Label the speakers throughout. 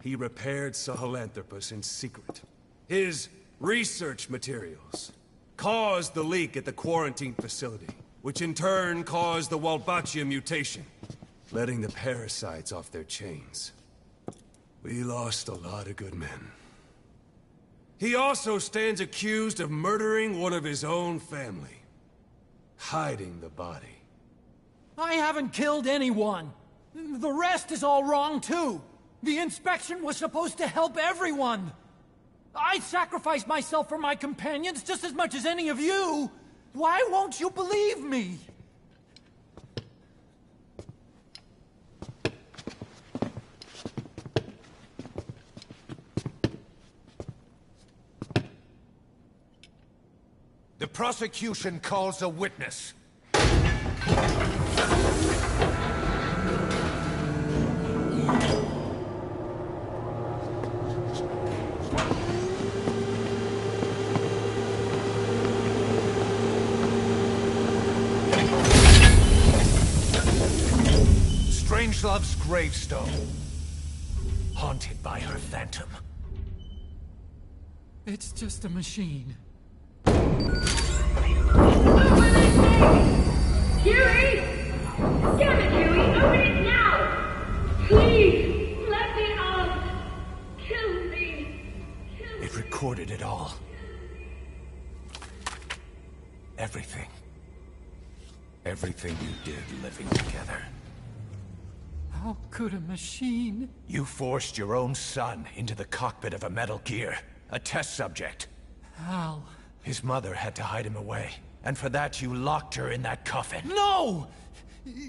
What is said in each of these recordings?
Speaker 1: He repaired Sahelanthropus in secret. His research materials caused the leak at the quarantine facility, which in turn caused the Walbachia mutation, letting the parasites off their chains. We lost a lot of good men. He also stands accused of murdering one of his own family, hiding the body.
Speaker 2: I haven't killed anyone. The rest is all wrong too. The inspection was supposed to help everyone. I sacrificed myself for my companions just as much as any of you. Why won't you believe me?
Speaker 3: The prosecution calls a witness. Strangelove's gravestone, haunted by her phantom.
Speaker 2: It's just a machine.
Speaker 4: Huey! Damn it, Huey! Open it now! Please! Let me out! Kill me!
Speaker 3: It recorded it all. Everything. Everything you did living together.
Speaker 2: How could a machine?
Speaker 3: You forced your own son into the cockpit of a Metal Gear, a test subject.
Speaker 2: How?
Speaker 3: His mother had to hide him away, and for that you locked her in that coffin.
Speaker 2: No!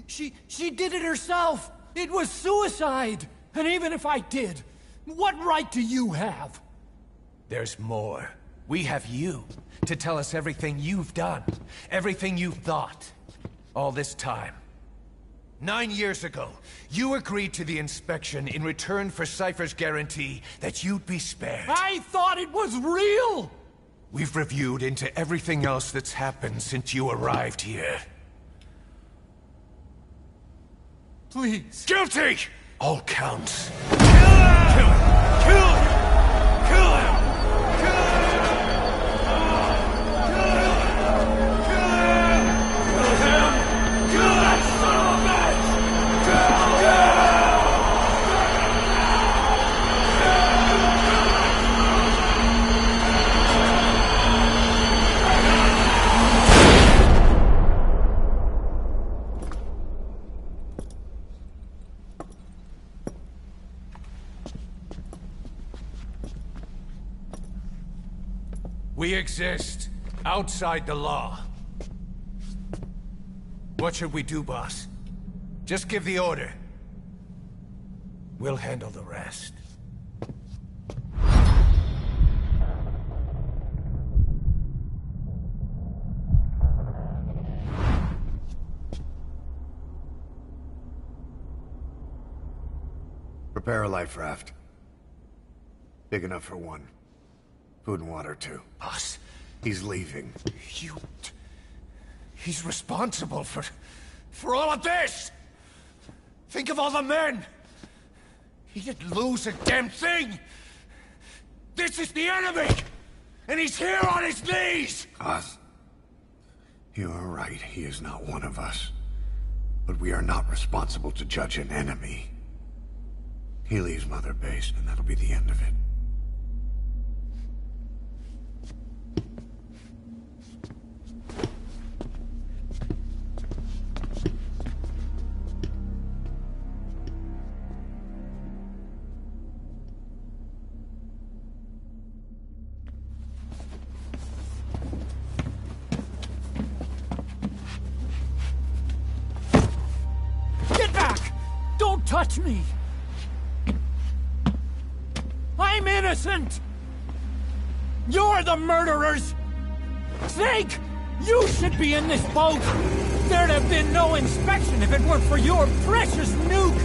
Speaker 2: She did it herself! It was suicide! And even if I did, what right do you have?
Speaker 3: There's more. We have you to tell us everything you've done, everything you've thought. All this time. 9 years ago, you agreed to the inspection in return for Cypher's guarantee that you'd be spared.
Speaker 2: I thought it was real!
Speaker 3: We've reviewed into everything else that's happened since you arrived here.
Speaker 2: Please.
Speaker 3: Guilty! All counts. Kill him! Kill him! Kill him! Kill him! We exist outside the law. What should we do, boss? Just give the order. We'll handle the rest.
Speaker 5: Prepare a life raft. Big enough for one. Food and water, too.
Speaker 3: Boss,
Speaker 5: He's leaving.
Speaker 3: He's responsible for all of this! Think of all the men! He didn't lose a damn thing! This is the enemy! And he's here on his knees!
Speaker 5: Oz, you are right. He is not one of us. But we are not responsible to judge an enemy. He leaves Mother Base, and that'll be the end of it.
Speaker 2: Touch me! I'm innocent! You're the murderers! Snake! You should be in this boat! There'd have been no inspection if it weren't for your precious nuke!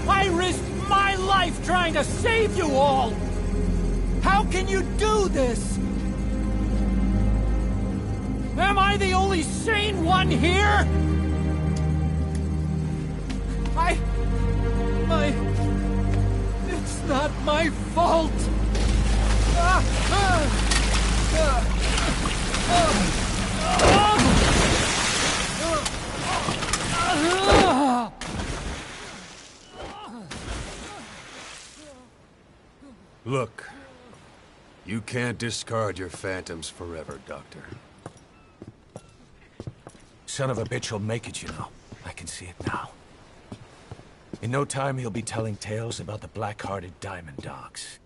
Speaker 2: I risked my life trying to save you all! How can you do this? Am I the only sane one here? It's not my fault!
Speaker 1: Look, you can't discard your phantoms forever, Doctor.
Speaker 3: Son of a bitch will make it, you know. I can see it now. In no time, he'll be telling tales about the black-hearted Diamond Dogs.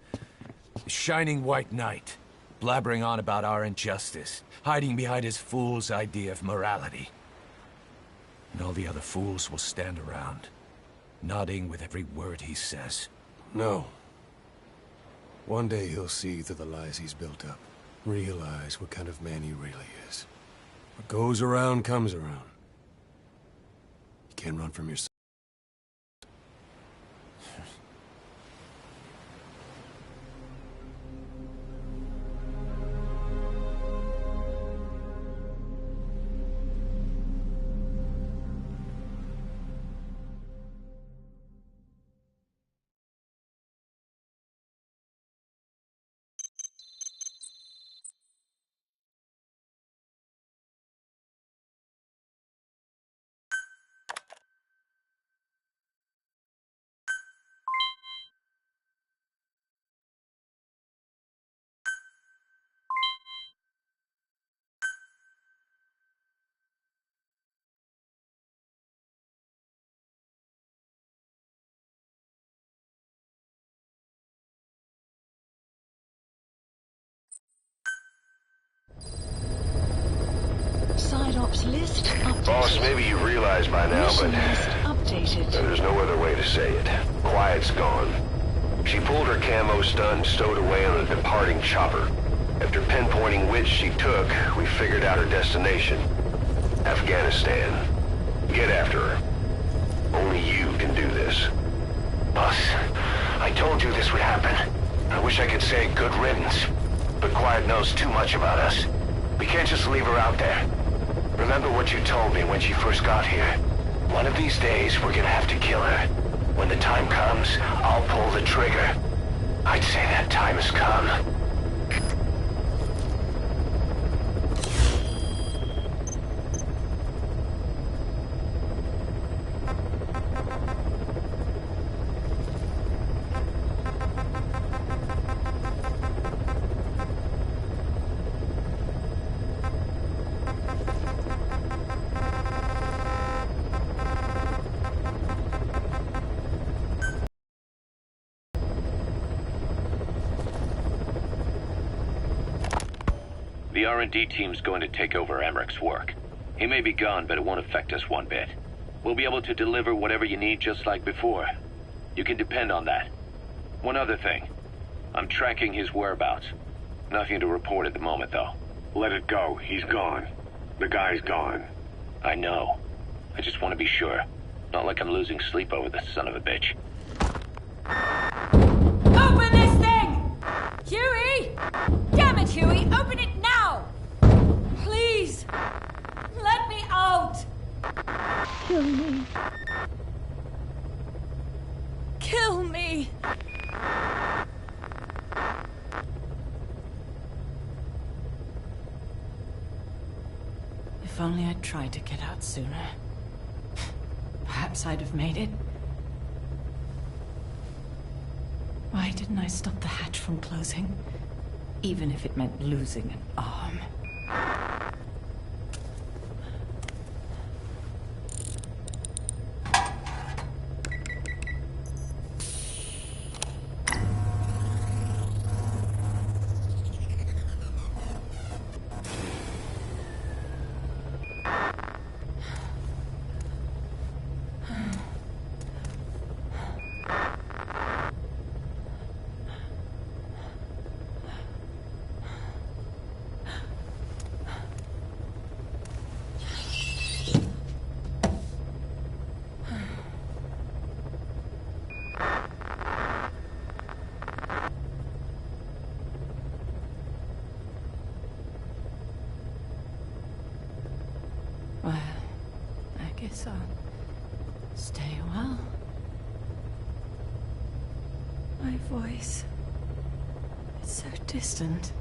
Speaker 3: The Shining White Knight, blabbering on about our injustice, hiding behind his fool's idea of morality. And all the other fools will stand around, nodding with every word he says.
Speaker 1: No. One day he'll see through the lies he's built up, realize what kind of man he really is. What goes around comes around. You can't run from yourself.
Speaker 6: Side ops list updated.
Speaker 7: Boss, maybe you realize by now,
Speaker 6: Mission
Speaker 7: but
Speaker 6: list updated.
Speaker 7: there's no other way to say it. Quiet's gone. She pulled her camo stun and stowed away on a departing chopper. After pinpointing which she took, we figured out her destination. Afghanistan. Get after her. Only you can do this.
Speaker 8: Boss, I told you this would happen. I wish I could say good riddance, but Quiet knows too much about us. We can't just leave her out there. Remember what you told me when she first got here. One of these days, we're gonna have to kill her. When the time comes, I'll pull the trigger. I'd say that time has come.
Speaker 9: The R&D team's going to take over Emmerich's work. He may be gone, but it won't affect us one bit. We'll be able to deliver whatever you need just like before. You can depend on that. One other thing. I'm tracking his whereabouts. Nothing to report at the moment, though.
Speaker 10: Let it go. He's gone. The guy's gone.
Speaker 9: I know. I just want to be sure. Not like I'm losing sleep over this son of a bitch.
Speaker 4: Open this thing! Huey! Damn it, Huey! Open it now! Please! Let me out!
Speaker 6: Kill me.
Speaker 4: Kill me!
Speaker 6: If only I'd tried to get out sooner. Perhaps I'd have made it. Why didn't I stop the hatch from closing? Even if it meant losing an arm. Well, I guess I'll stay a while. My voice. It's so distant.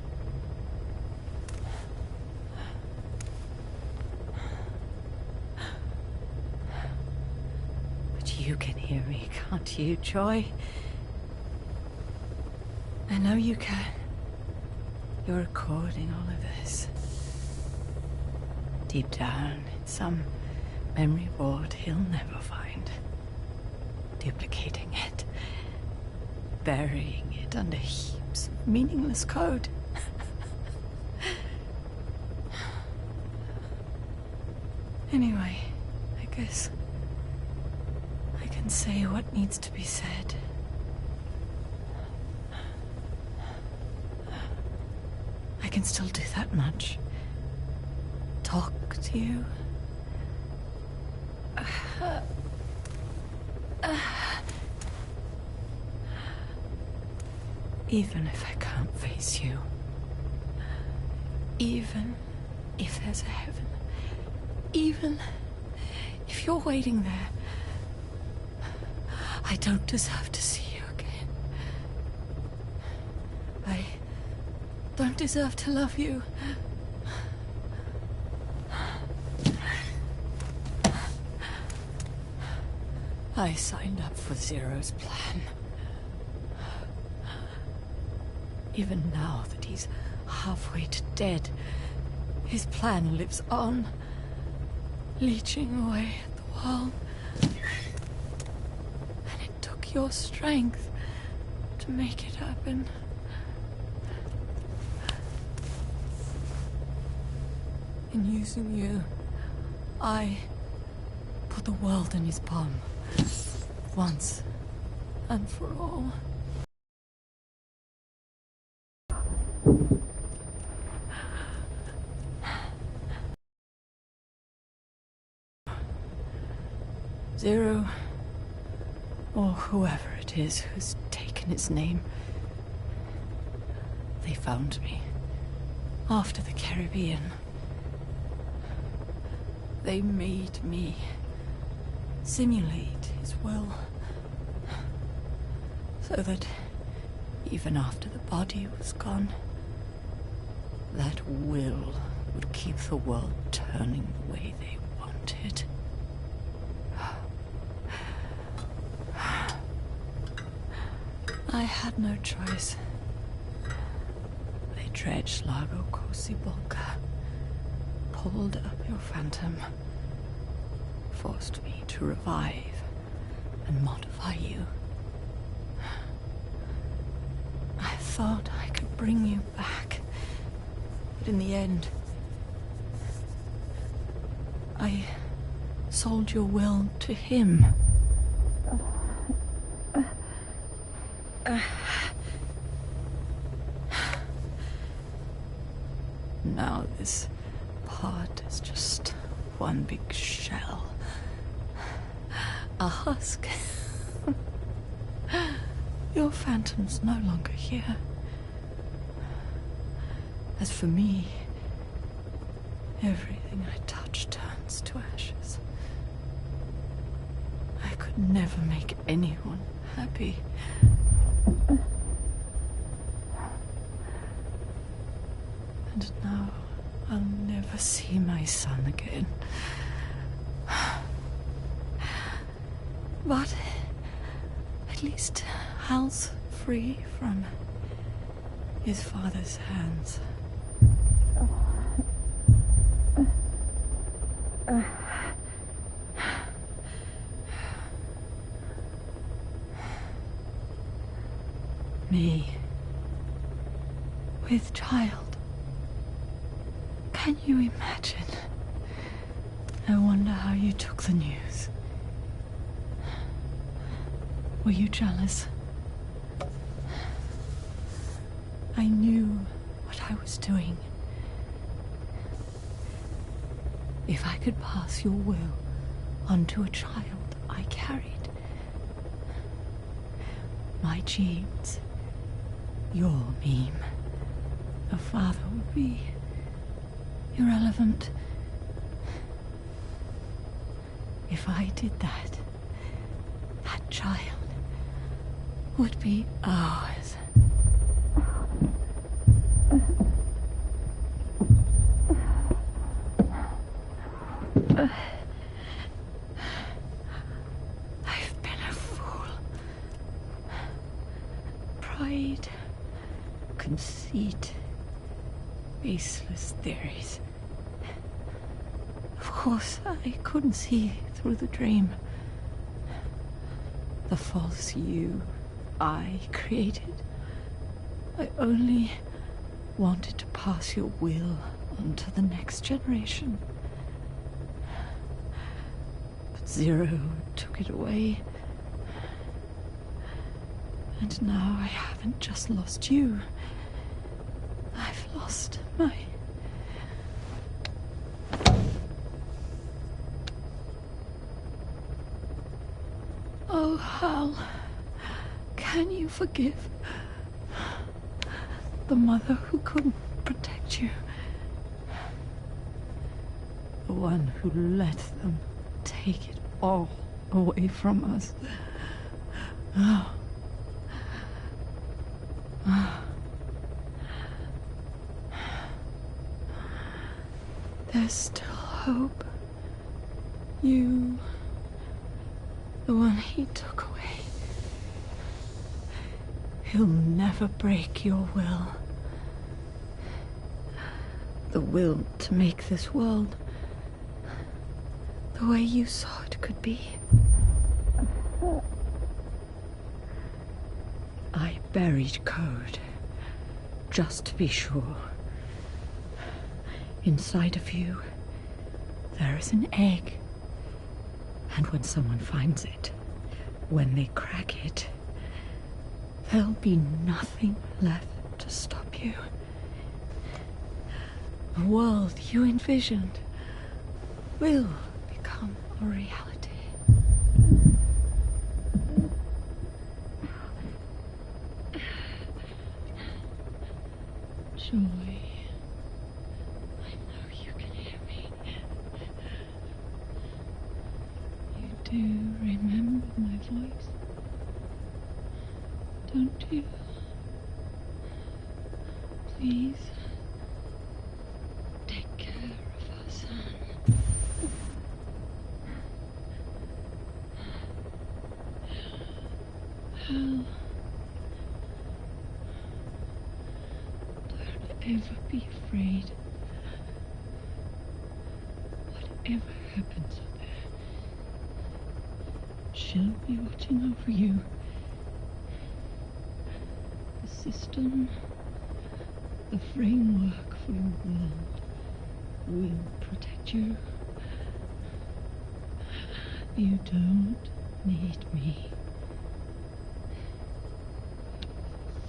Speaker 6: But you can hear me, can't you, Joy? I know you can. You're recording all of this. Deep down, in some memory board he'll never find. Duplicating it. Burying it under heaps of meaningless code. Anyway, I guess I can say what needs to be said. I can still do that much. Talk to you. Even if I can't face you. Even if there's a heaven. Even if you're waiting there. I don't deserve to see you again. I don't deserve to love you. I signed up for Zero's plan. Even now that he's halfway to dead, his plan lives on, leeching away at the world. And it took your strength to make it happen. In using you, I put the world in his palm. Once and for all. Zero, or whoever it is who's taken his name, they found me after the Caribbean. They made me simulate his will, so that even after the body was gone, that will would keep the world turning the way they wanted. I had no choice. They dredged Lago Cosibolca, pulled up your phantom, forced me to revive and modify you. I thought I could bring you back, but in the end, I sold your will to him. Now this part is just one big shell. A husk. Your phantom's no longer here. As for me, everything I touch turns to ashes. I could never make anyone happy. And now I'll never see my son again. But at least Hal's free from his father's hands. Me, with child. Can you imagine? I wonder how you took the news. Were you jealous? I knew what I was doing. If I could pass your will onto a child I carried, my genes, your meme, a father would be irrelevant. If I did that, that child would be ours. I've been a fool. Pride, conceit, baseless theories. Of course, I couldn't see through the dream. The false you I created. I only wanted to pass your will on to the next generation. But Zero took it away. And now I haven't just lost you. I've lost my... Oh, Hal, can you forgive the mother who couldn't protect you? The one who let them take it all away from us. Oh. There's still hope. You... the one he took away. He'll never break your will. The will to make this world the way you saw it could be. I buried code, just to be sure. Inside of you, there is an egg. And when someone finds it, when they crack it, there'll be nothing left to stop you. The world you envisioned will become a reality. Joy. I know you can hear me. You do remember my voice, don't you? Please, take care of our son. Hal, don't ever be afraid. Whatever happens up there, she'll be watching over you. The system, the framework for your world will protect you. You don't need me.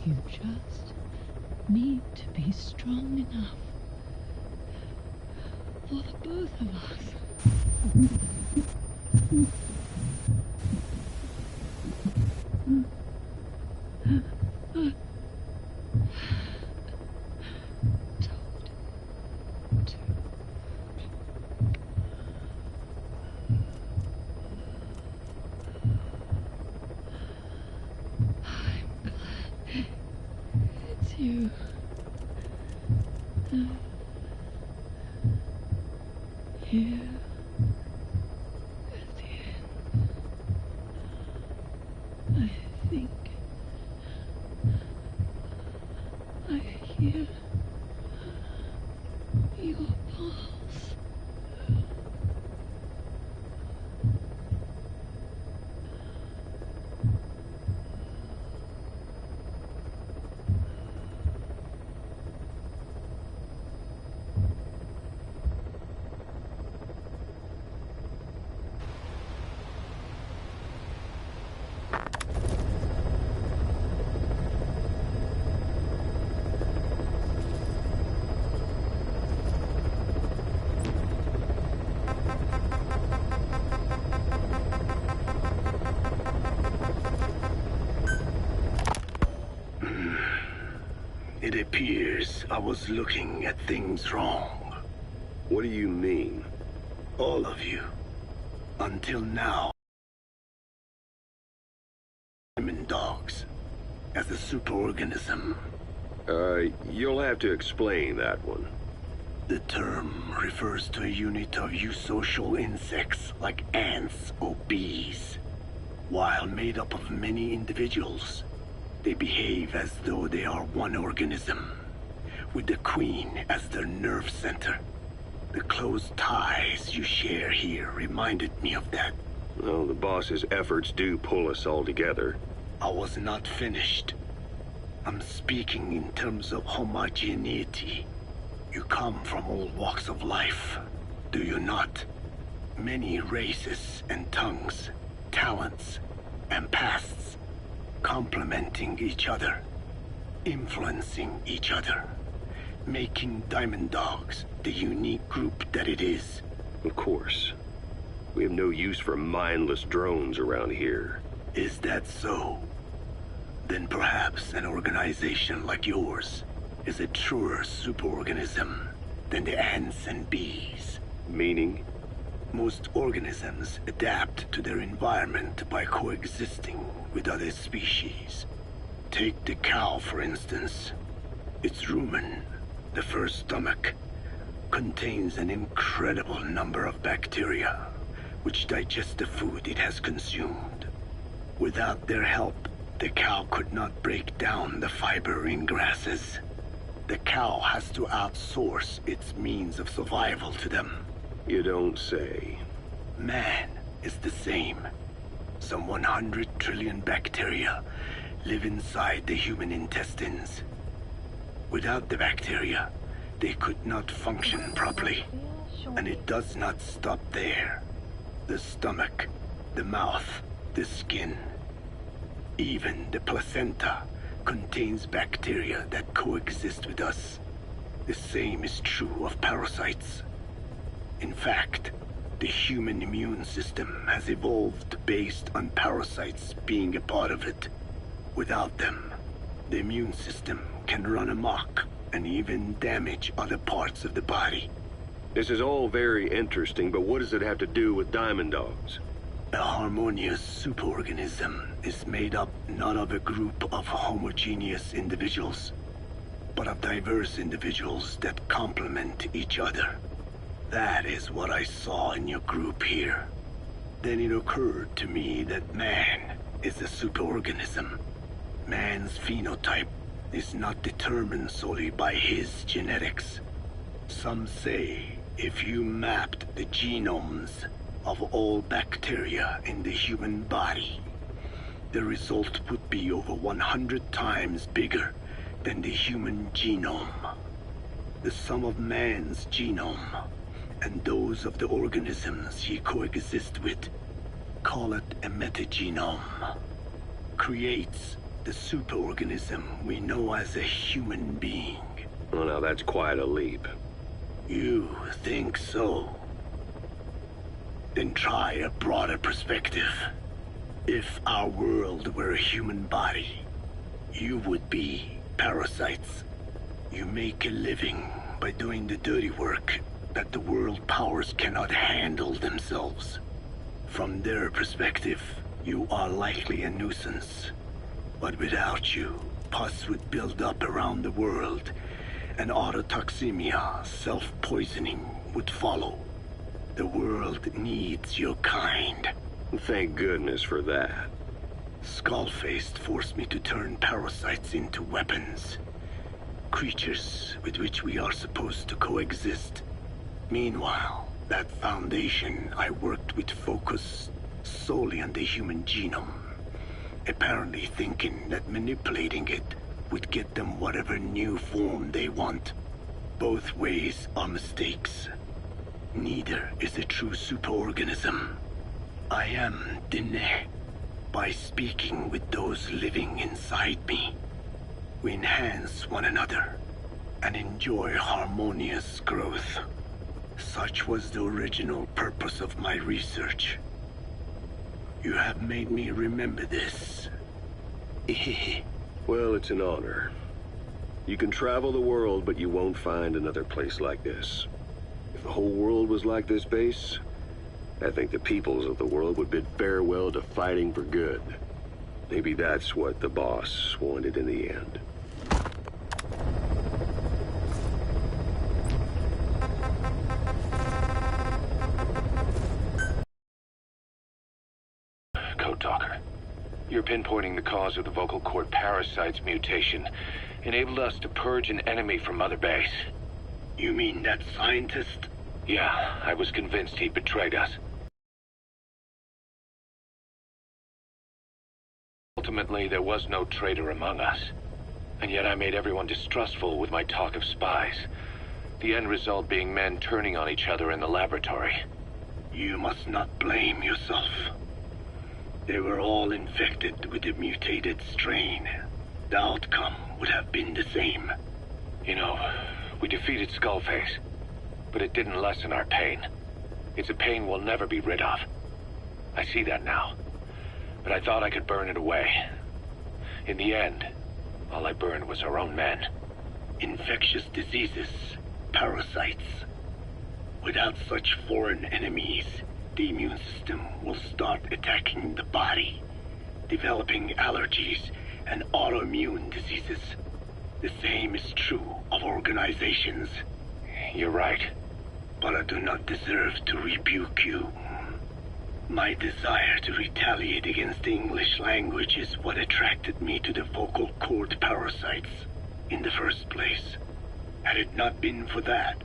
Speaker 6: You just need to be strong enough for the both of us. You. Here at the end, I think I hear your pulse.
Speaker 8: It appears I was looking at things wrong.
Speaker 10: What do you mean?
Speaker 8: All of you. Until now. Diamond dogs. as a superorganism?
Speaker 10: You'll have to explain that one.
Speaker 8: The term refers to a unit of eusocial insects like ants or bees. While made up of many individuals, they behave as though they are one organism, with the Queen as their nerve center. The close ties you share here reminded me of that.
Speaker 10: Well, the boss's efforts do pull us all together.
Speaker 8: I was not finished. I'm speaking in terms of homogeneity. You come from all walks of life, do you not? Many races and tongues, talents and pasts, complementing each other, influencing each other, making Diamond Dogs the unique group that it is.
Speaker 10: Of course. We have no use for mindless drones around here.
Speaker 8: Is that so? Then perhaps an organization like yours is a truer superorganism than the ants and bees.
Speaker 10: Meaning?
Speaker 8: Most organisms adapt to their environment by coexisting with other species. Take the cow, for instance. Its rumen, the first stomach, contains an incredible number of bacteria, which digest the food it has consumed. Without their help, the cow could not break down the fiber in grasses. The cow has to outsource its means of survival to them.
Speaker 10: You don't say.
Speaker 8: Man is the same. Some 100 trillion bacteria live inside the human intestines. Without the bacteria, they could not function properly. And it does not stop there. The stomach, the mouth, the skin, even the placenta contains bacteria that coexist with us. The same is true of parasites. In fact, the human immune system has evolved based on parasites being a part of it. Without them, the immune system can run amok and even damage other parts of the body.
Speaker 10: This is all very interesting, but what does it have to do with Diamond Dogs?
Speaker 8: A harmonious superorganism is made up not of a group of homogeneous individuals, but of diverse individuals that complement each other. That is what I saw in your group here. Then it occurred to me that man is a superorganism. Man's phenotype is not determined solely by his genetics. Some say if you mapped the genomes of all bacteria in the human body, the result would be over 100 times bigger than the human genome. The sum of man's genome and those of the organisms he coexists with, call it a metagenome, creates the superorganism we know as a human being.
Speaker 10: Well, now that's quite a leap.
Speaker 8: You think so? Then try a broader perspective. If our world were a human body, you would be parasites. You make a living by doing the dirty work that the world powers cannot handle themselves. From their perspective, you are likely a nuisance. But without you, pus would build up around the world, and autotoxemia, self-poisoning, would follow. The world needs your kind.
Speaker 10: Thank goodness for that.
Speaker 8: Skull-faced forced me to turn parasites into weapons. Creatures with which we are supposed to coexist. Meanwhile, that Foundation I worked with focused solely on the human genome, apparently thinking that manipulating it would get them whatever new form they want. Both ways are mistakes. Neither is a true superorganism. I am Diné. By speaking with those living inside me, we enhance one another and enjoy harmonious growth. Such was the original purpose of my research. You have made me remember this.
Speaker 10: Well, it's an honor. You can travel the world, but you won't find another place like this. If the whole world was like this base, I think the peoples of the world would bid farewell to fighting for good. Maybe that's what the boss wanted in the end.
Speaker 9: Code Talker, you're pinpointing the cause of the vocal cord parasite's mutation enabled us to purge an enemy from Mother Base.
Speaker 8: You mean that scientist?
Speaker 9: Yeah, I was convinced he'd betrayed us. Ultimately, there was no traitor among us. And yet I made everyone distrustful with my talk of spies. The end result being men turning on each other in the laboratory.
Speaker 8: You must not blame yourself. They were all infected with the mutated strain. The outcome would have been the same.
Speaker 9: You know, we defeated Skullface, but it didn't lessen our pain. It's a pain we'll never be rid of. I see that now, but I thought I could burn it away. In the end, all I burned was our own men.
Speaker 8: Infectious diseases, parasites. Without such foreign enemies, the immune system will start attacking the body, developing allergies and autoimmune diseases. The same is true of organizations.
Speaker 9: You're right.
Speaker 8: But I do not deserve to rebuke you. My desire to retaliate against the English language is what attracted me to the vocal cord parasites in the first place. Had it not been for that,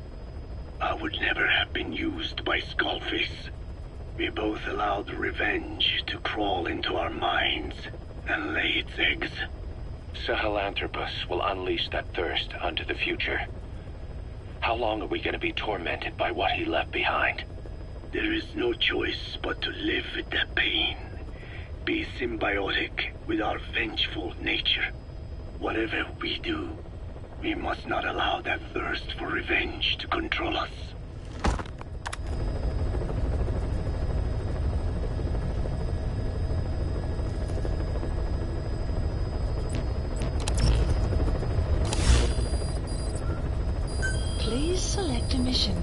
Speaker 8: I would never have been used by Skullface. We both allowed revenge to crawl into our minds and lay its eggs.
Speaker 9: Sahelanthropus will unleash that thirst onto the future. How long are we going to be tormented by what he left behind?
Speaker 8: There is no choice but to live with that pain. Be symbiotic with our vengeful nature. Whatever we do, we must not allow that thirst for revenge to control us.
Speaker 11: Please select a mission.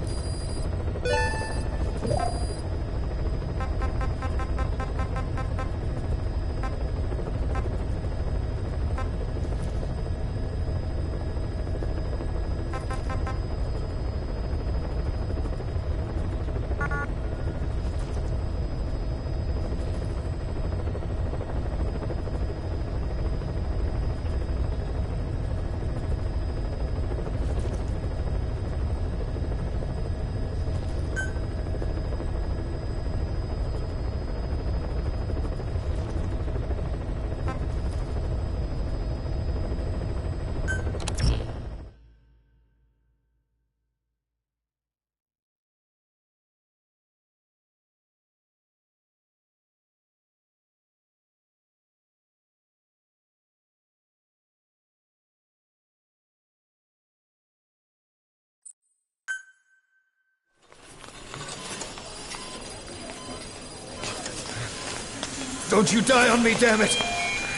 Speaker 3: Don't you die on me, damn it!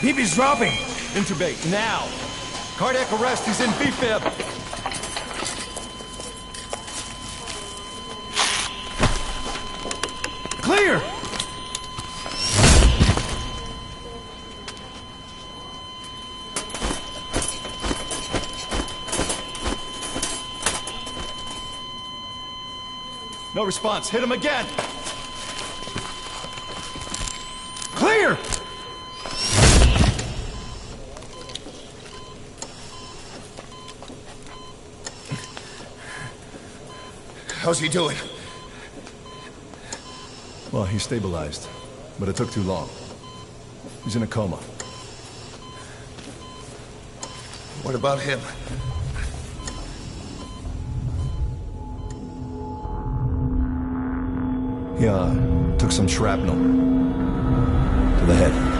Speaker 3: BB's dropping!
Speaker 2: Intubate, now! Cardiac arrest, he's in B-fib!
Speaker 3: Clear!
Speaker 2: No response, hit him again!
Speaker 3: Clear! How's he doing?
Speaker 2: Well, he stabilized, but it took too long. He's in a coma.
Speaker 3: What about him?
Speaker 2: He, took some shrapnel. To the head.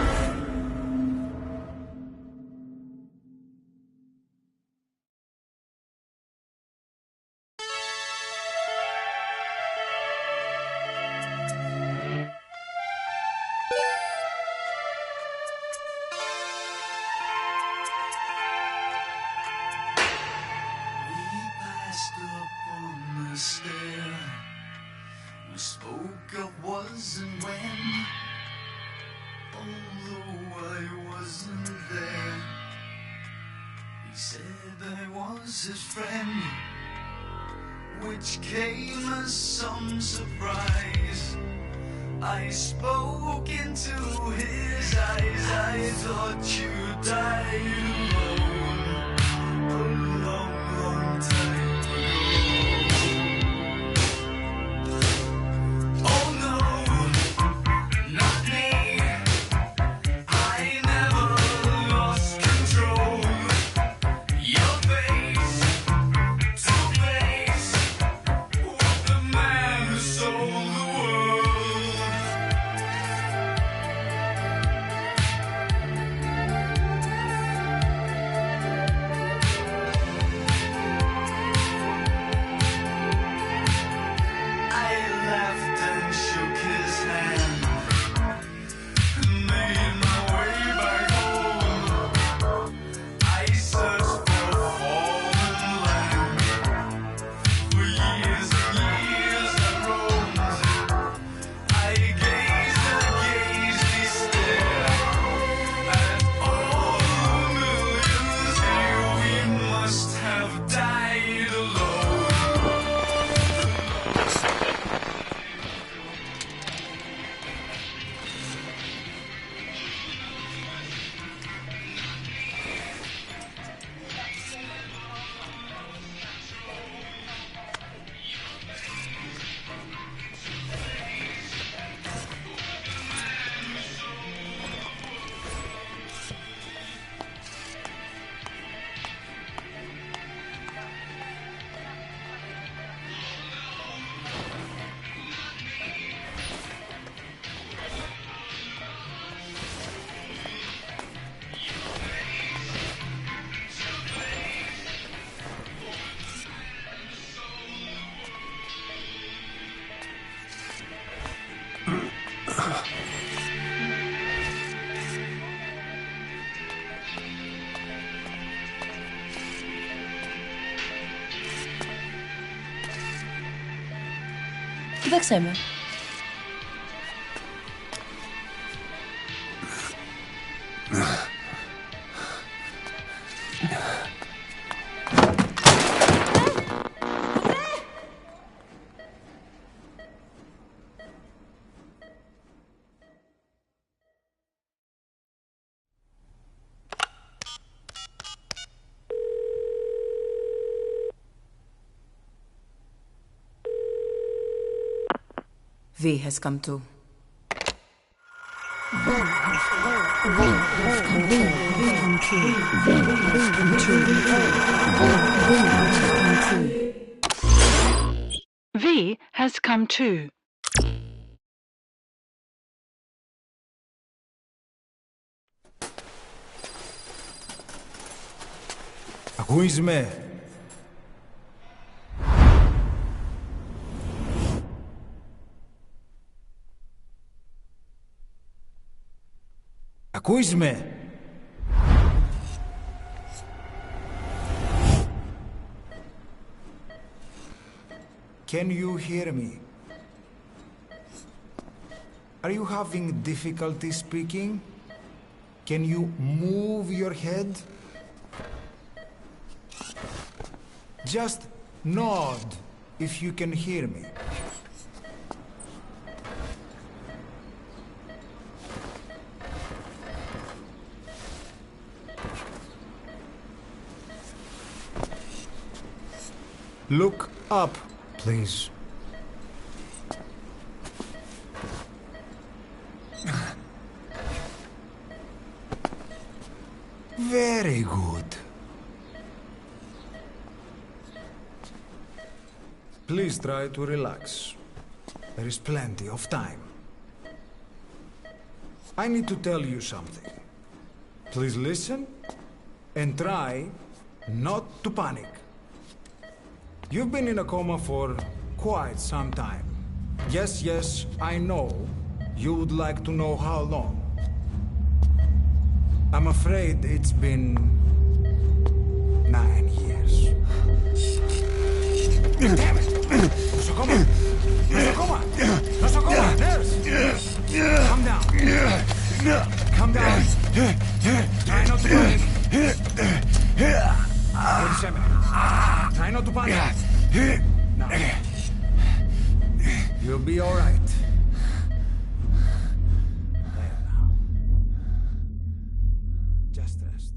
Speaker 12: We spoke of was and when. Oh,
Speaker 11: He said I was his friend, which came as some surprise. I spoke into his eyes. I thought you died alone a long, long time ago. Oh no, not me. I never lost control. Your face to face with the man who sold the world. I laughed and shook his hand and made my way back home. I searched for fallen land. For years and years I roamed. I gazed and gazed stare at all the millions here. We must have died alone.
Speaker 12: Κοιτάξτε με.
Speaker 13: V has come to.
Speaker 6: V has come too.
Speaker 2: Ακούεις με? Ακούεις με? Can you hear me? Are you having difficulty speaking? Can you move your head? Just nod if you can hear me. Look up, please. Very good. Please try to relax. There is plenty of time. I need to tell you something. Please listen and try not to panic. You've been in a coma for quite some time. Yes, I know. You would like to know how long. I'm afraid it's been 9 years. Damn it! Nosocoma! Nosocoma! Nosocoma! Nurse! Calm down. Calm down. Try not to panic. Πίστεψέ με. Try not to panic. Now. You'll be all right. There now. Just rest.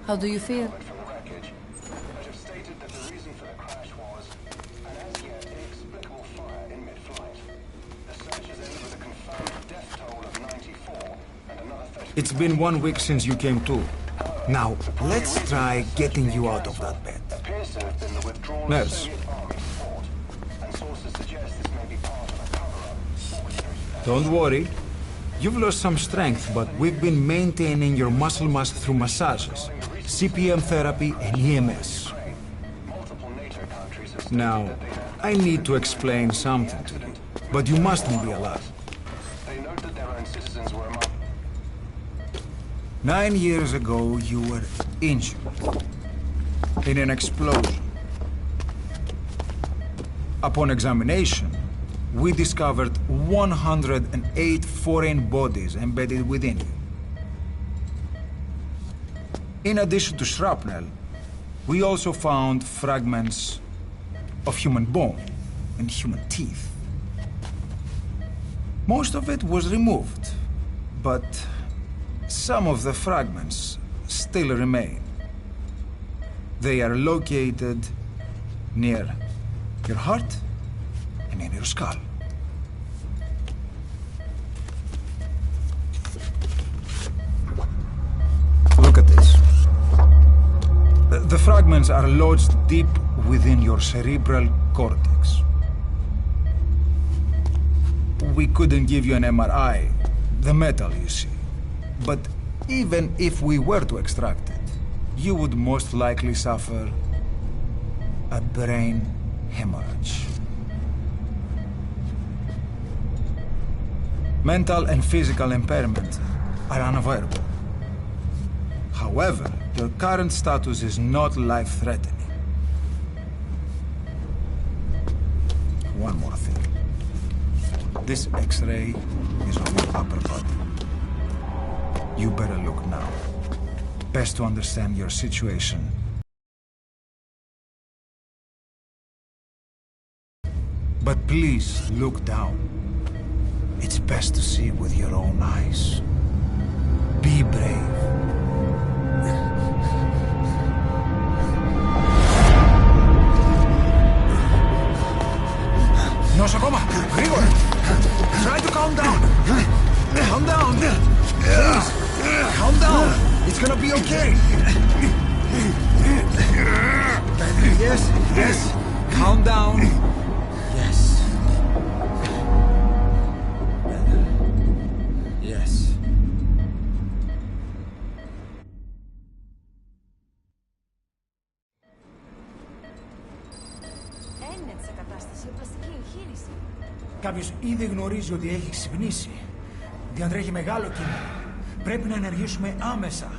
Speaker 4: How do you feel?
Speaker 2: It's been 1 week since you came to. Now, let's try getting you out of that bed. Nurse. Don't worry. You've lost some strength, but we've been maintaining your muscle mass through massages, CPM therapy, and EMS. Now, I need to explain something to you, but you mustn't be alarmed. 9 years ago, you were injured in an explosion. Upon examination, we discovered 108 foreign bodies embedded within you. In addition to shrapnel, we also found fragments of human bone and human teeth. Most of it was removed, but some of the fragments still remain. They are located near your heart and in your skull. Look at this. The fragments are lodged deep within your cerebral cortex. We couldn't give you an MRI, the metal, you see. But even if we were to extract it, you would most likely suffer a brain hemorrhage. Mental and physical impairment are unavoidable. However, your current status is not life-threatening. One more thing. This X-ray is on your upper body. You better look now. Best to understand your situation. But please look down. It's best to see with your own eyes. Be brave. Νοσοκόμα, γρήγορα! Try to calm down! Calm down! Please! Calm down! It's gonna be okay! Yes, yes! Calm down! Yes. Better. Yes. Κάποιος ήδη γνωρίζει ότι έχει ξυπνήσει. Διατρέχει μεγάλο κίνδυνο. Πρέπει να ενεργήσουμε άμεσα.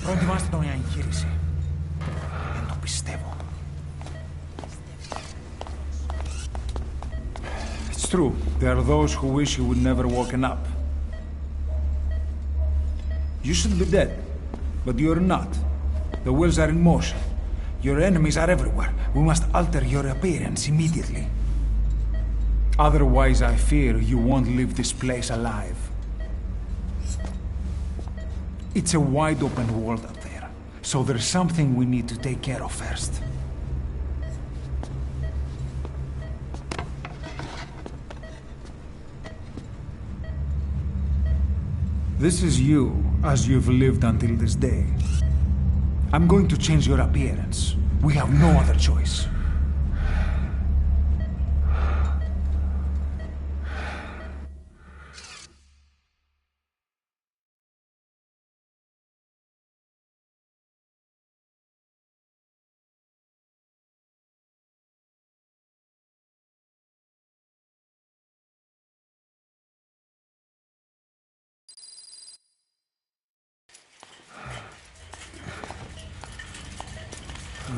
Speaker 2: Προετοιμάστε τον για εγχείρηση. Δεν το πιστεύω. It's true. There are those who wish you would never woken up. You should be dead, but you're not. The wheels are in motion. Your enemies are everywhere. We must alter your appearance immediately. Otherwise, I fear you won't leave this place alive. It's a wide open world up there, so there's something we need to take care of first. This is you, as you've lived until this day. I'm going to change your appearance. We have no other choice.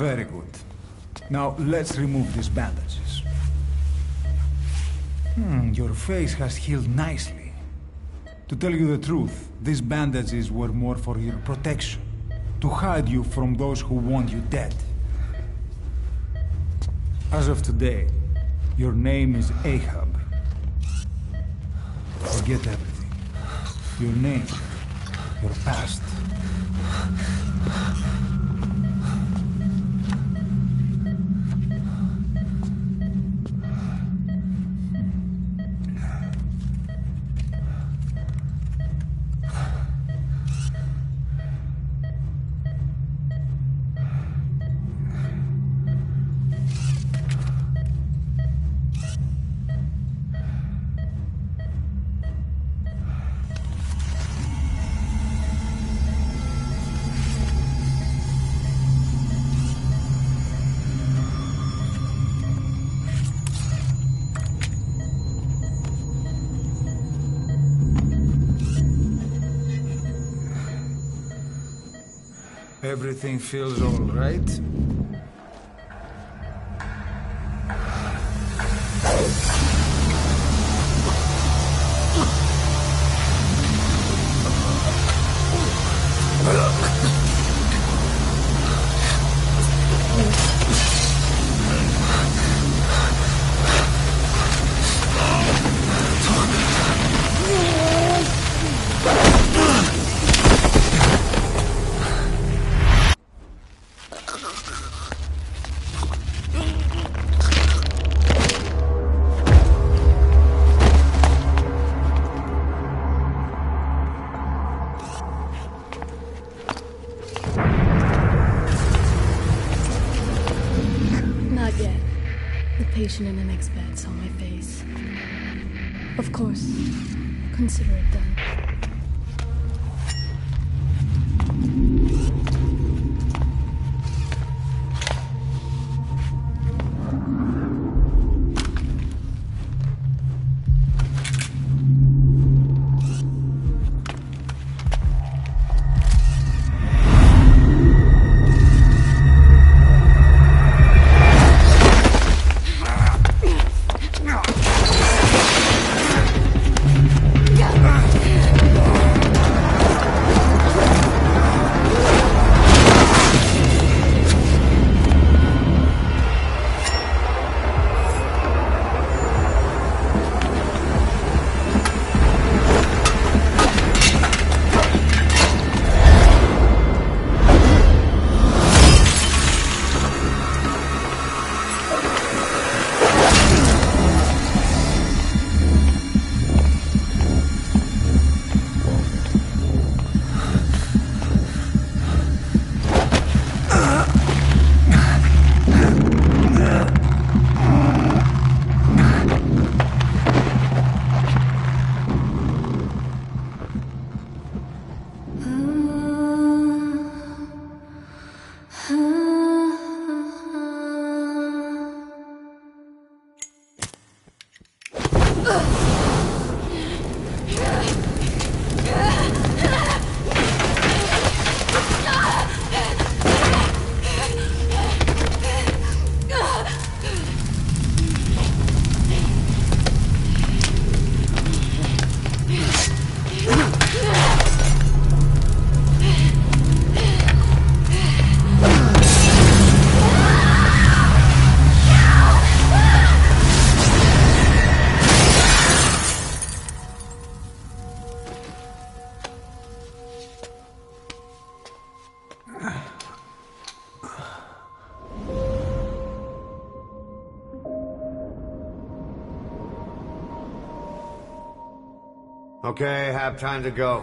Speaker 2: Very good. Now, let's remove these bandages. Your face has healed nicely.
Speaker 12: To tell you the truth, these bandages were more for your protection. To hide you from those who want you dead. As of today, your name is Ahab. Forget everything. Your name, your past. Everything feels all right?
Speaker 13: patient in the next bed saw my face. Of course, consider it done.
Speaker 5: Okay, have time to go.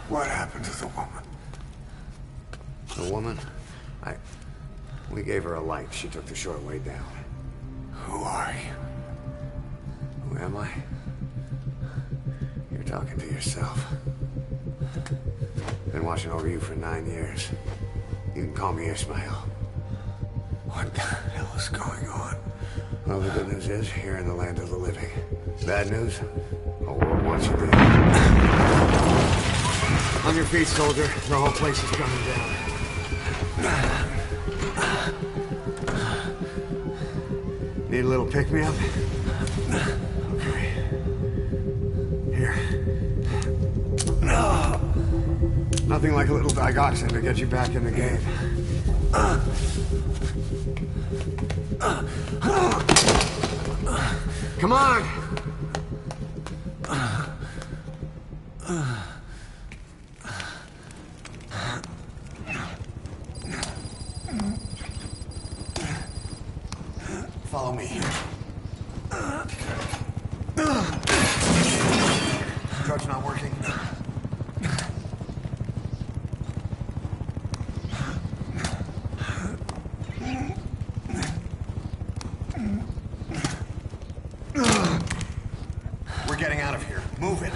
Speaker 5: What happened to the woman? The woman? We gave her a light. She took the short way down. Who are you? Who am I? You're talking to yourself. Been watching over you for 9 years. You can call me Ishmael. What the hell is going on? Well, the good news is, you're in the land of the living. Bad news? The whole world wants you dead. On your feet, soldier. The whole place is coming down. Need a little pick-me-up? Okay. Nothing like a little digoxin to get you back in the game. Come on! Follow me. Drug's not working. We're getting out of here. Move it.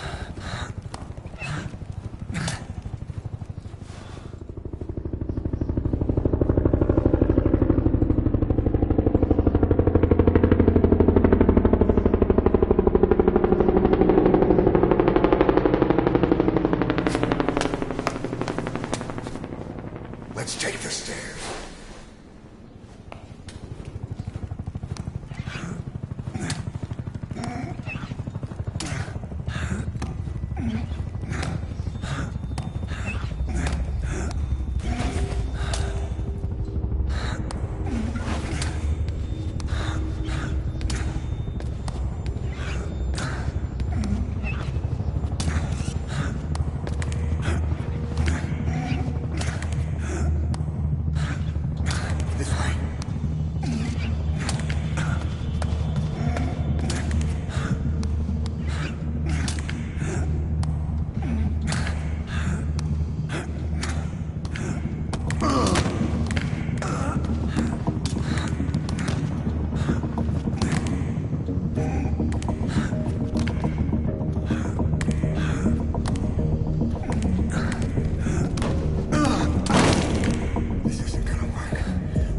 Speaker 5: Let's take the stairs.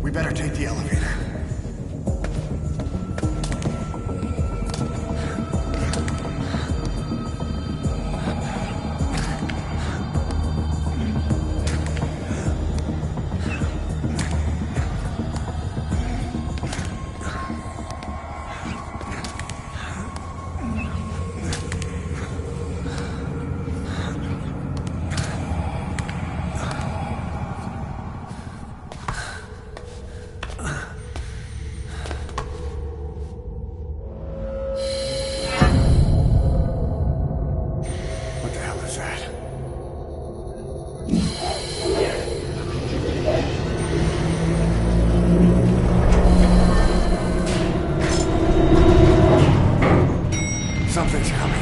Speaker 5: We better take the elevator. Something's coming.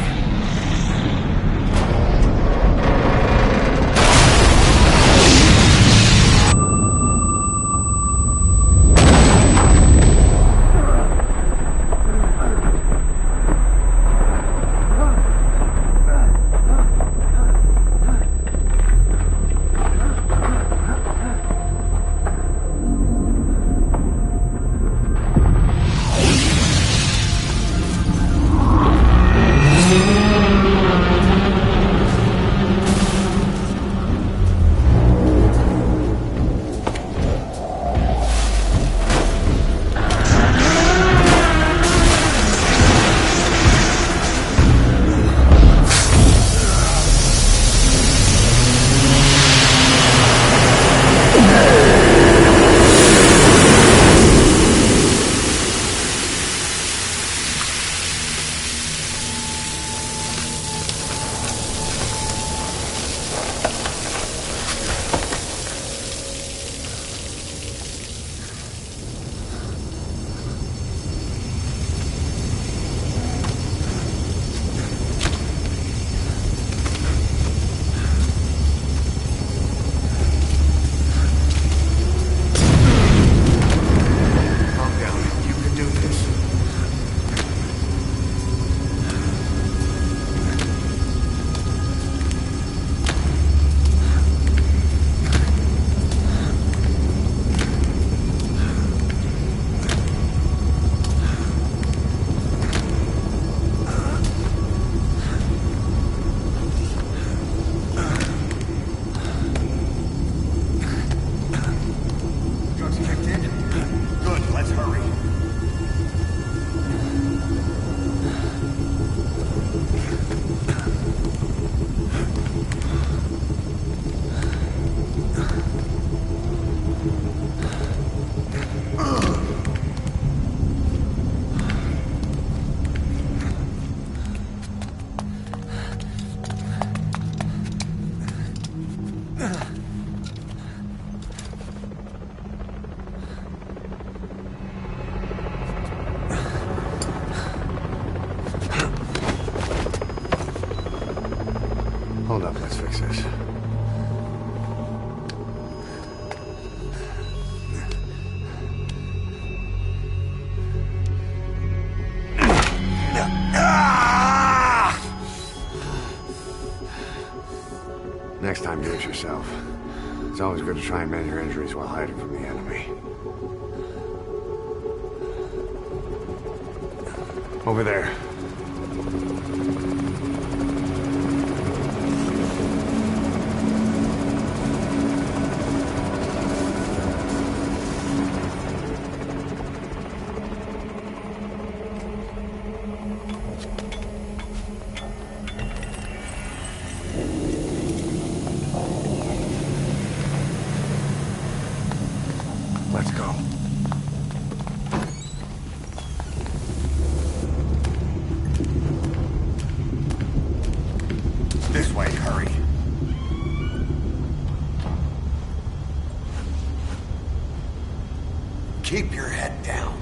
Speaker 5: Hold up, let's fix this. Next time, do it yourself. It's always good to try and mend your injuries while hiding from the enemy. Over there. Let's go. This way, hurry. Keep your head down.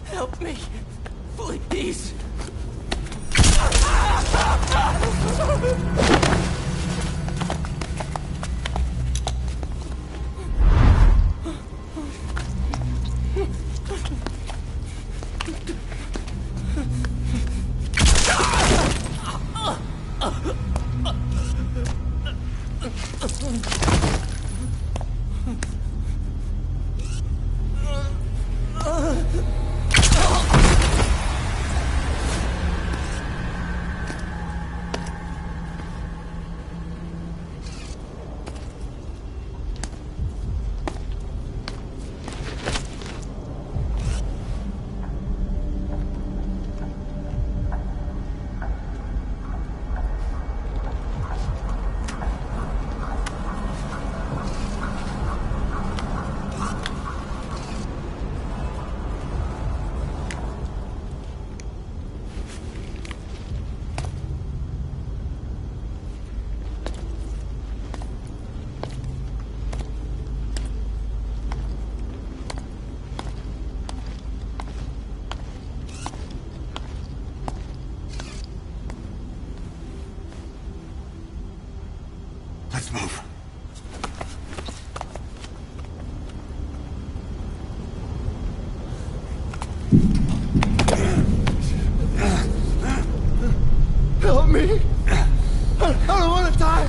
Speaker 11: Help me, please. Let's move. Help me! I don't want to die!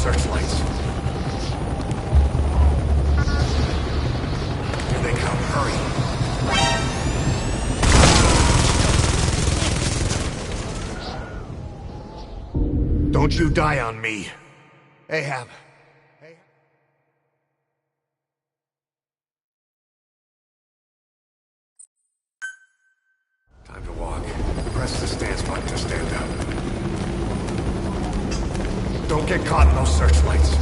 Speaker 11: Searchlights. Here they come. Hurry. Don't you die on me. Ahab. Time to walk. Press the stance button to stand up. Don't get caught in those searchlights.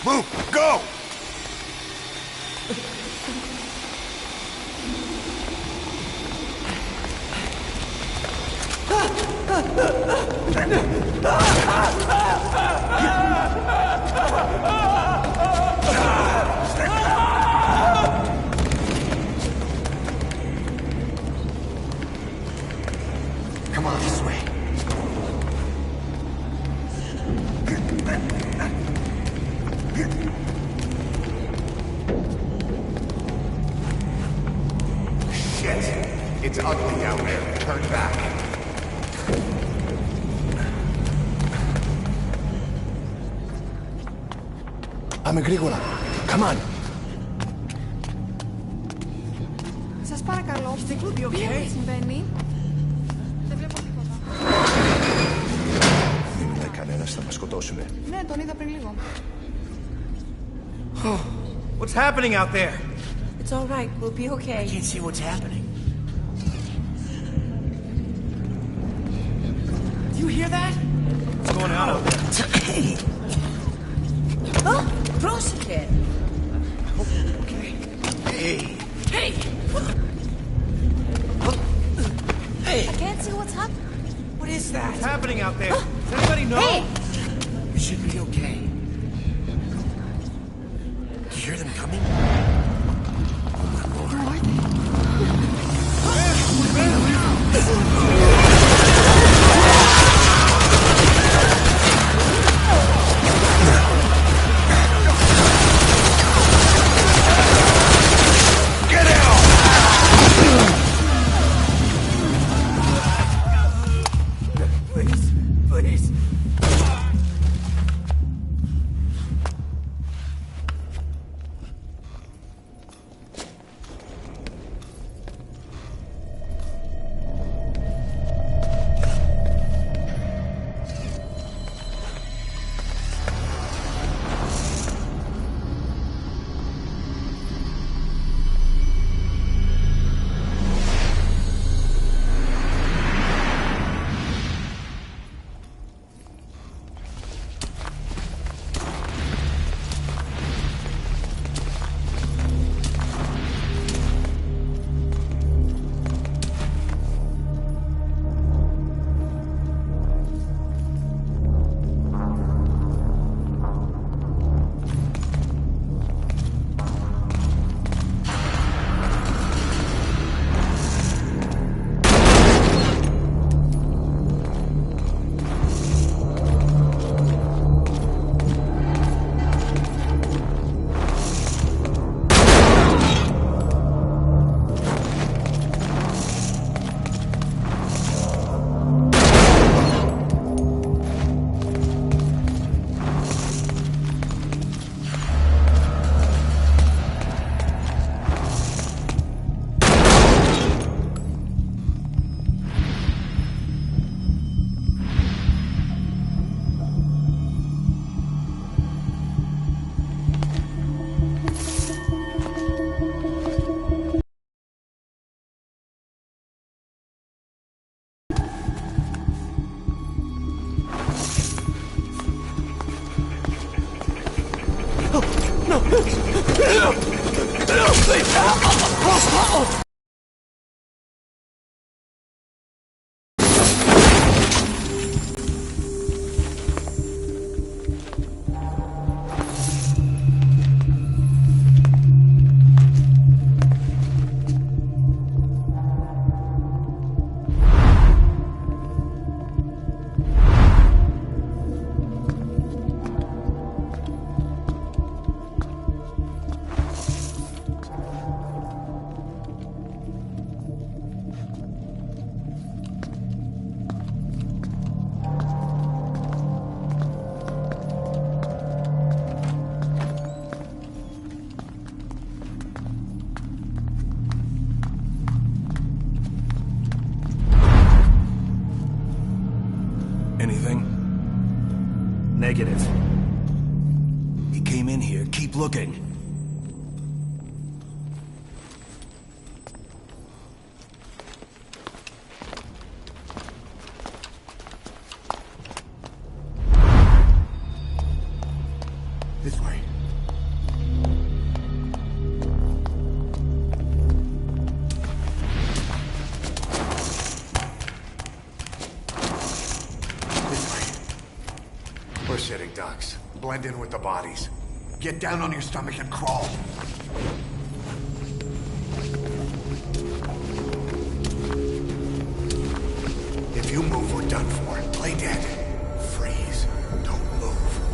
Speaker 11: Move! Go!
Speaker 5: Come on, this way. Shit! It's ugly down there. Turn back.
Speaker 11: Πάμε γρήγορα. Come on.
Speaker 13: Σας παρακαλώ, τι συμβαίνει? Δεν βλέπω τίποτα.
Speaker 11: Δεν μιλάει κανένας, θα μας σκοτώσουνε.
Speaker 13: Ναι, τον είδα πριν λίγο.
Speaker 3: What's happening out there?
Speaker 14: It's all right. We'll be okay.
Speaker 3: I can't see what's happening. Do you hear that? What's going on out there?
Speaker 14: Oh, close again.
Speaker 3: Okay. Hey.
Speaker 14: Hey!
Speaker 3: Hey!
Speaker 14: I can't see what's happening.
Speaker 3: What is that? What's happening out there? Does anybody know?
Speaker 14: Hey!
Speaker 3: You should be okay. Do you hear them coming? Oh my lord.
Speaker 13: Who are they?
Speaker 3: Please, please.
Speaker 1: Anything?
Speaker 3: Negative. He came in here. Keep looking.
Speaker 11: This way. were sitting ducks. Blend in with the bodies. Get down on your stomach and crawl. If you move, we're done for. Play dead. Freeze. Don't move.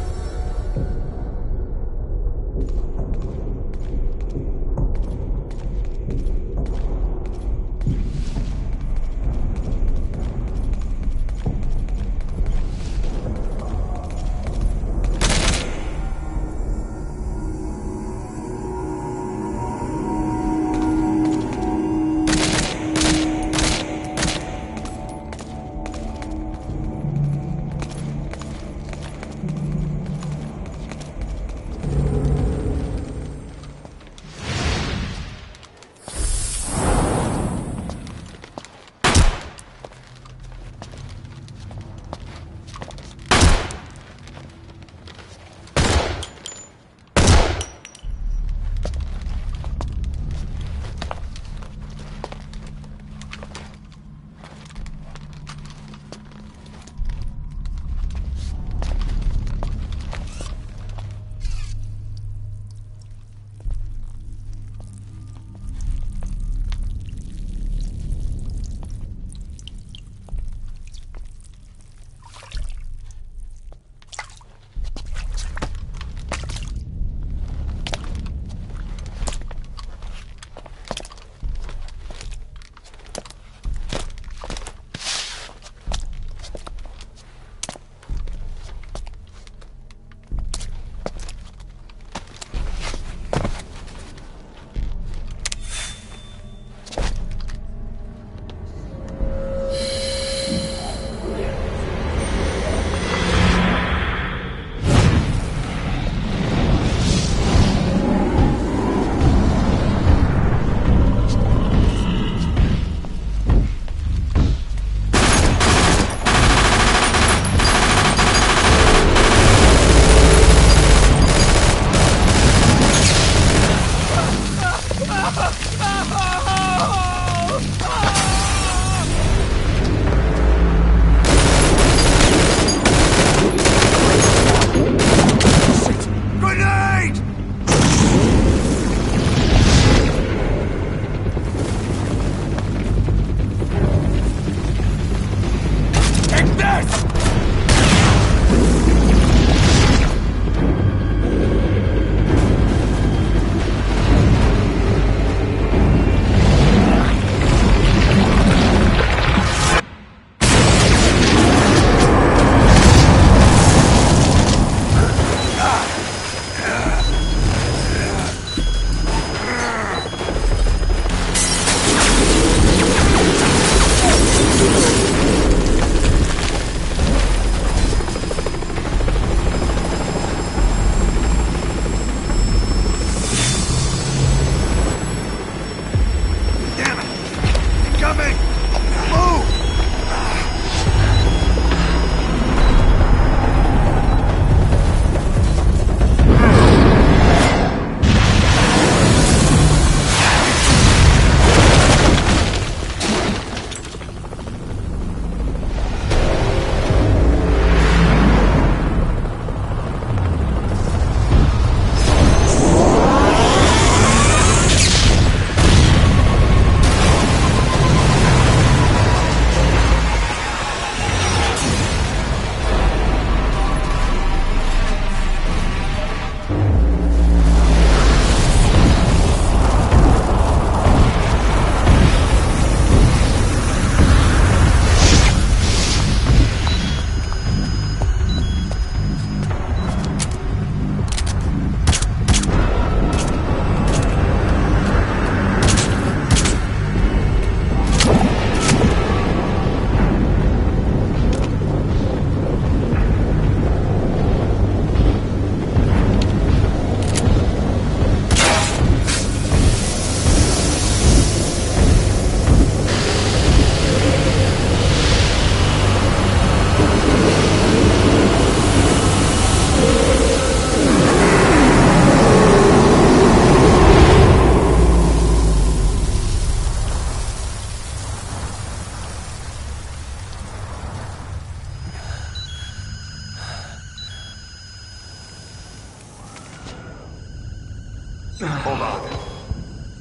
Speaker 5: Hold on.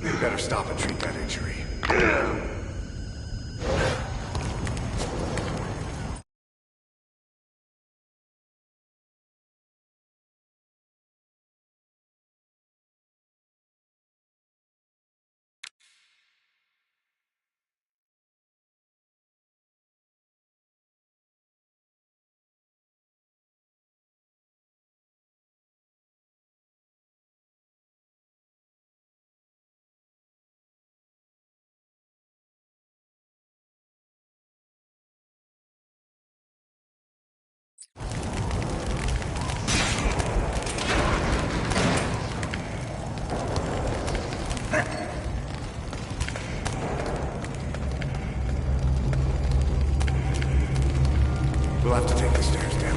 Speaker 5: We'd better stop and treat that injury. We'll have to take the stairs down.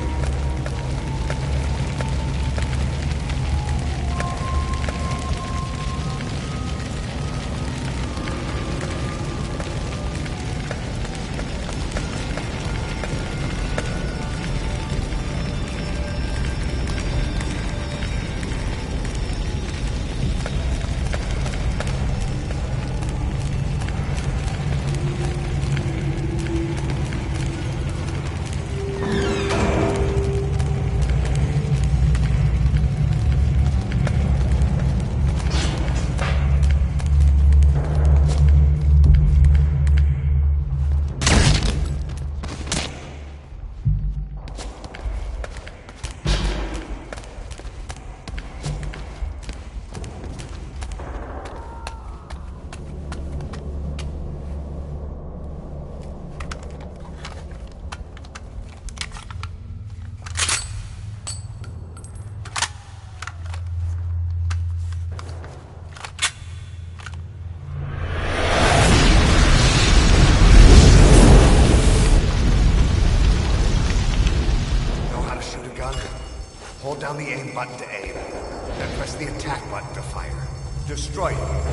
Speaker 5: Hold down the aim button to aim, then press the attack button to fire. Destroy it.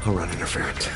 Speaker 5: I'll run interference.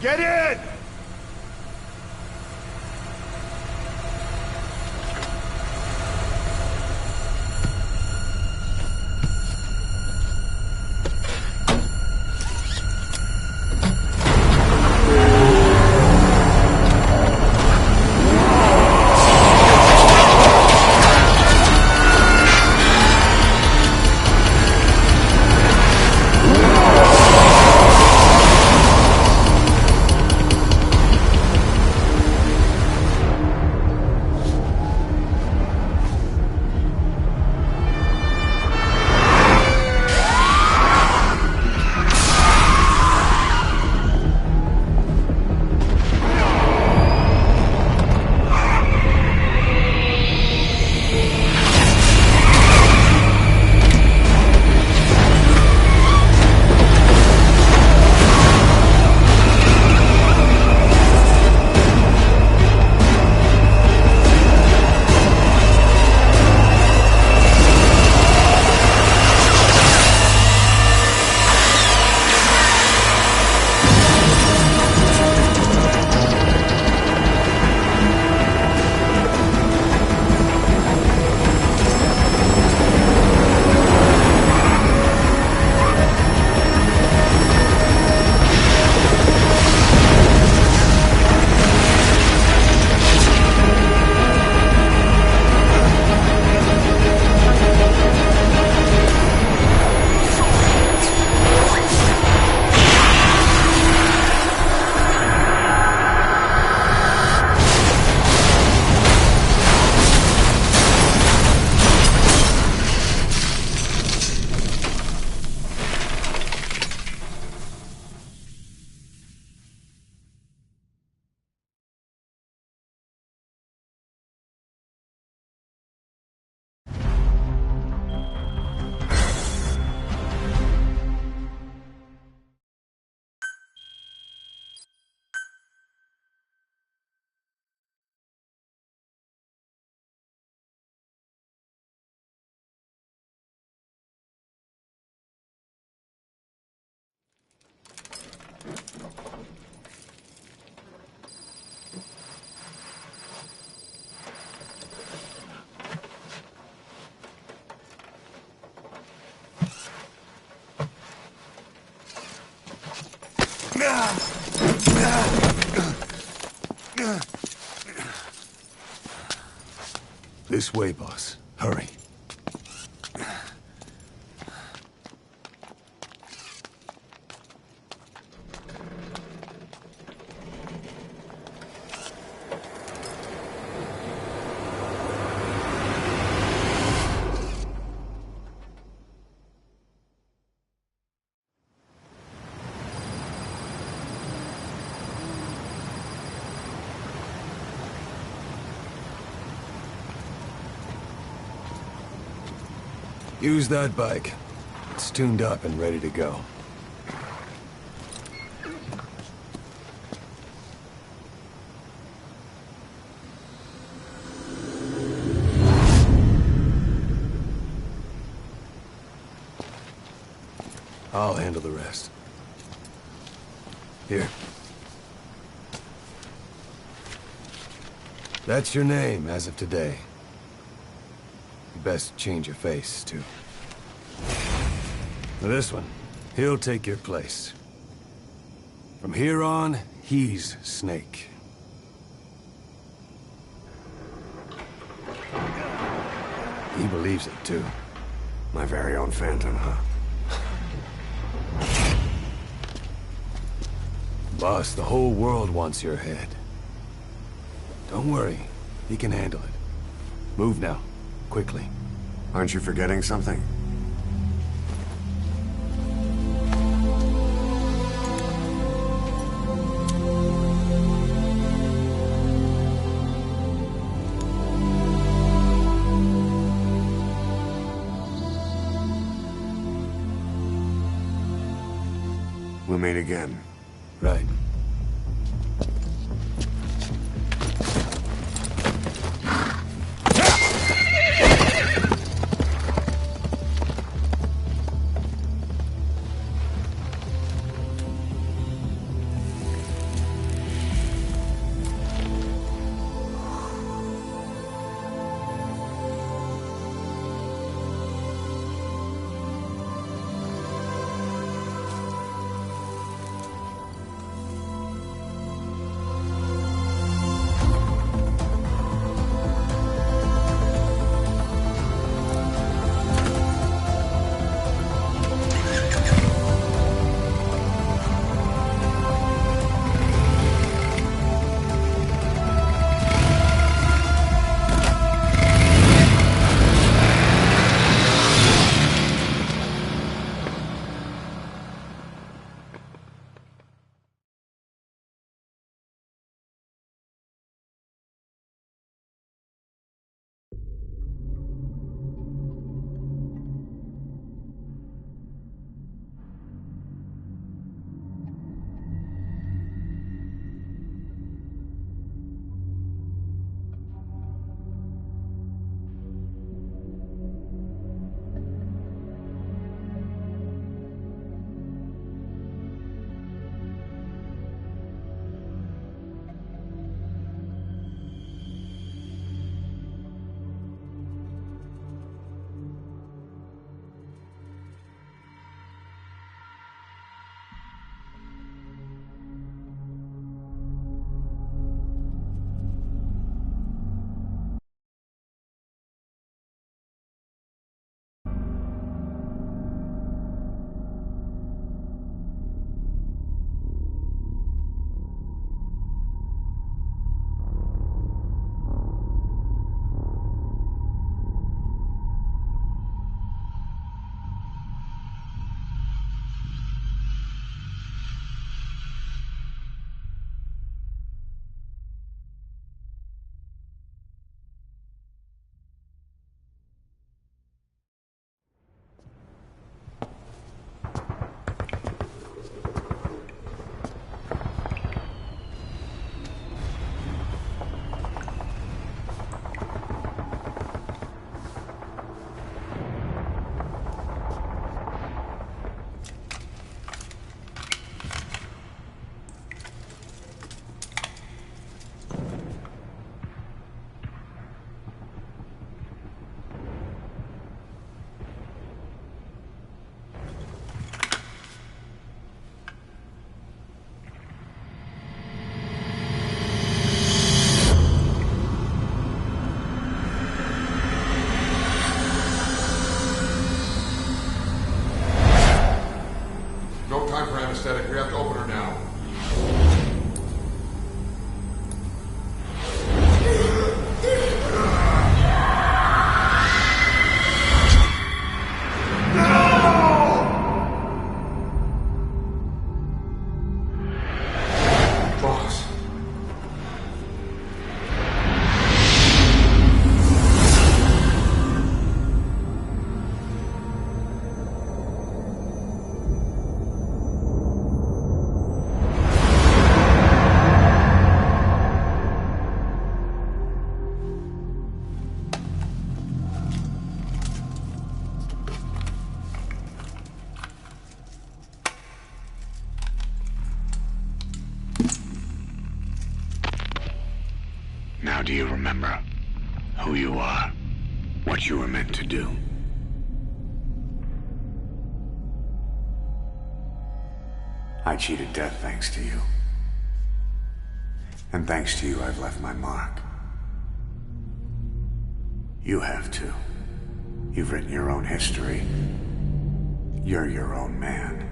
Speaker 11: Get in!
Speaker 1: This way, boss. Hurry. Use that bike. It's tuned up and ready to go. I'll handle the rest. Here. That's your name as of today. You best change your face, too. Now this one, he'll take your place. From here on, he's Snake. He believes it, too.
Speaker 5: My very own Phantom, huh?
Speaker 1: Boss, the whole world wants your head. Don't worry, he can handle it. Move now, quickly.
Speaker 5: Aren't you forgetting something? meet again.
Speaker 1: Right.
Speaker 15: anesthetic. We have to open her now.
Speaker 5: Now do you remember who you are? What you were meant to do? I cheated death thanks to you. And thanks to you, I've left my mark. You have too. You've written your own history. You're your own man.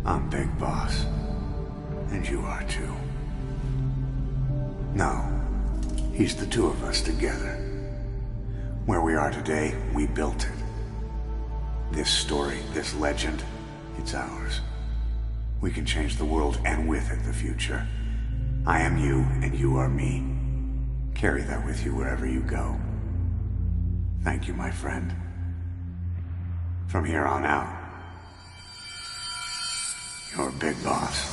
Speaker 5: I'm Big Boss. And you are too. No. He's the two of us together. Where we are today, we built it. This story, this legend, it's ours. We can change the world and with it the future. I am you and you are me. Carry that with you wherever you go. Thank you, my friend. From here on out, You're big boss.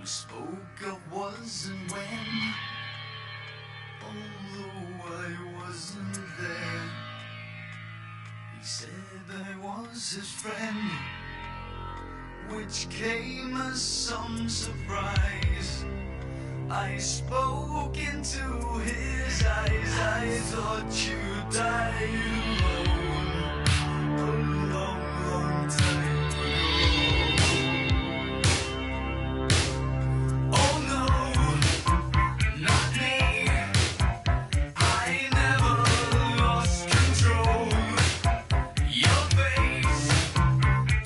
Speaker 16: We spoke of was and when, although I wasn't there. He said I was his friend, which came as some surprise. I spoke into his eyes. I thought you died alone a long, long time ago. Oh no, not me. I never lost control. Your face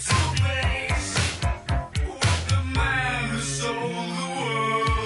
Speaker 16: to face with the man who sold the world.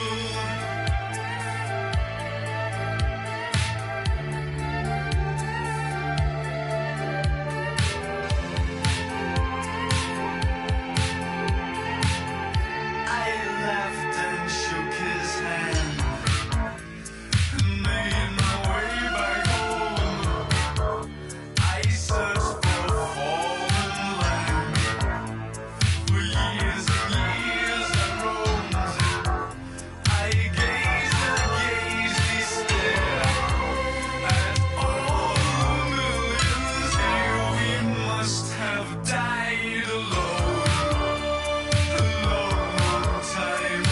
Speaker 16: Time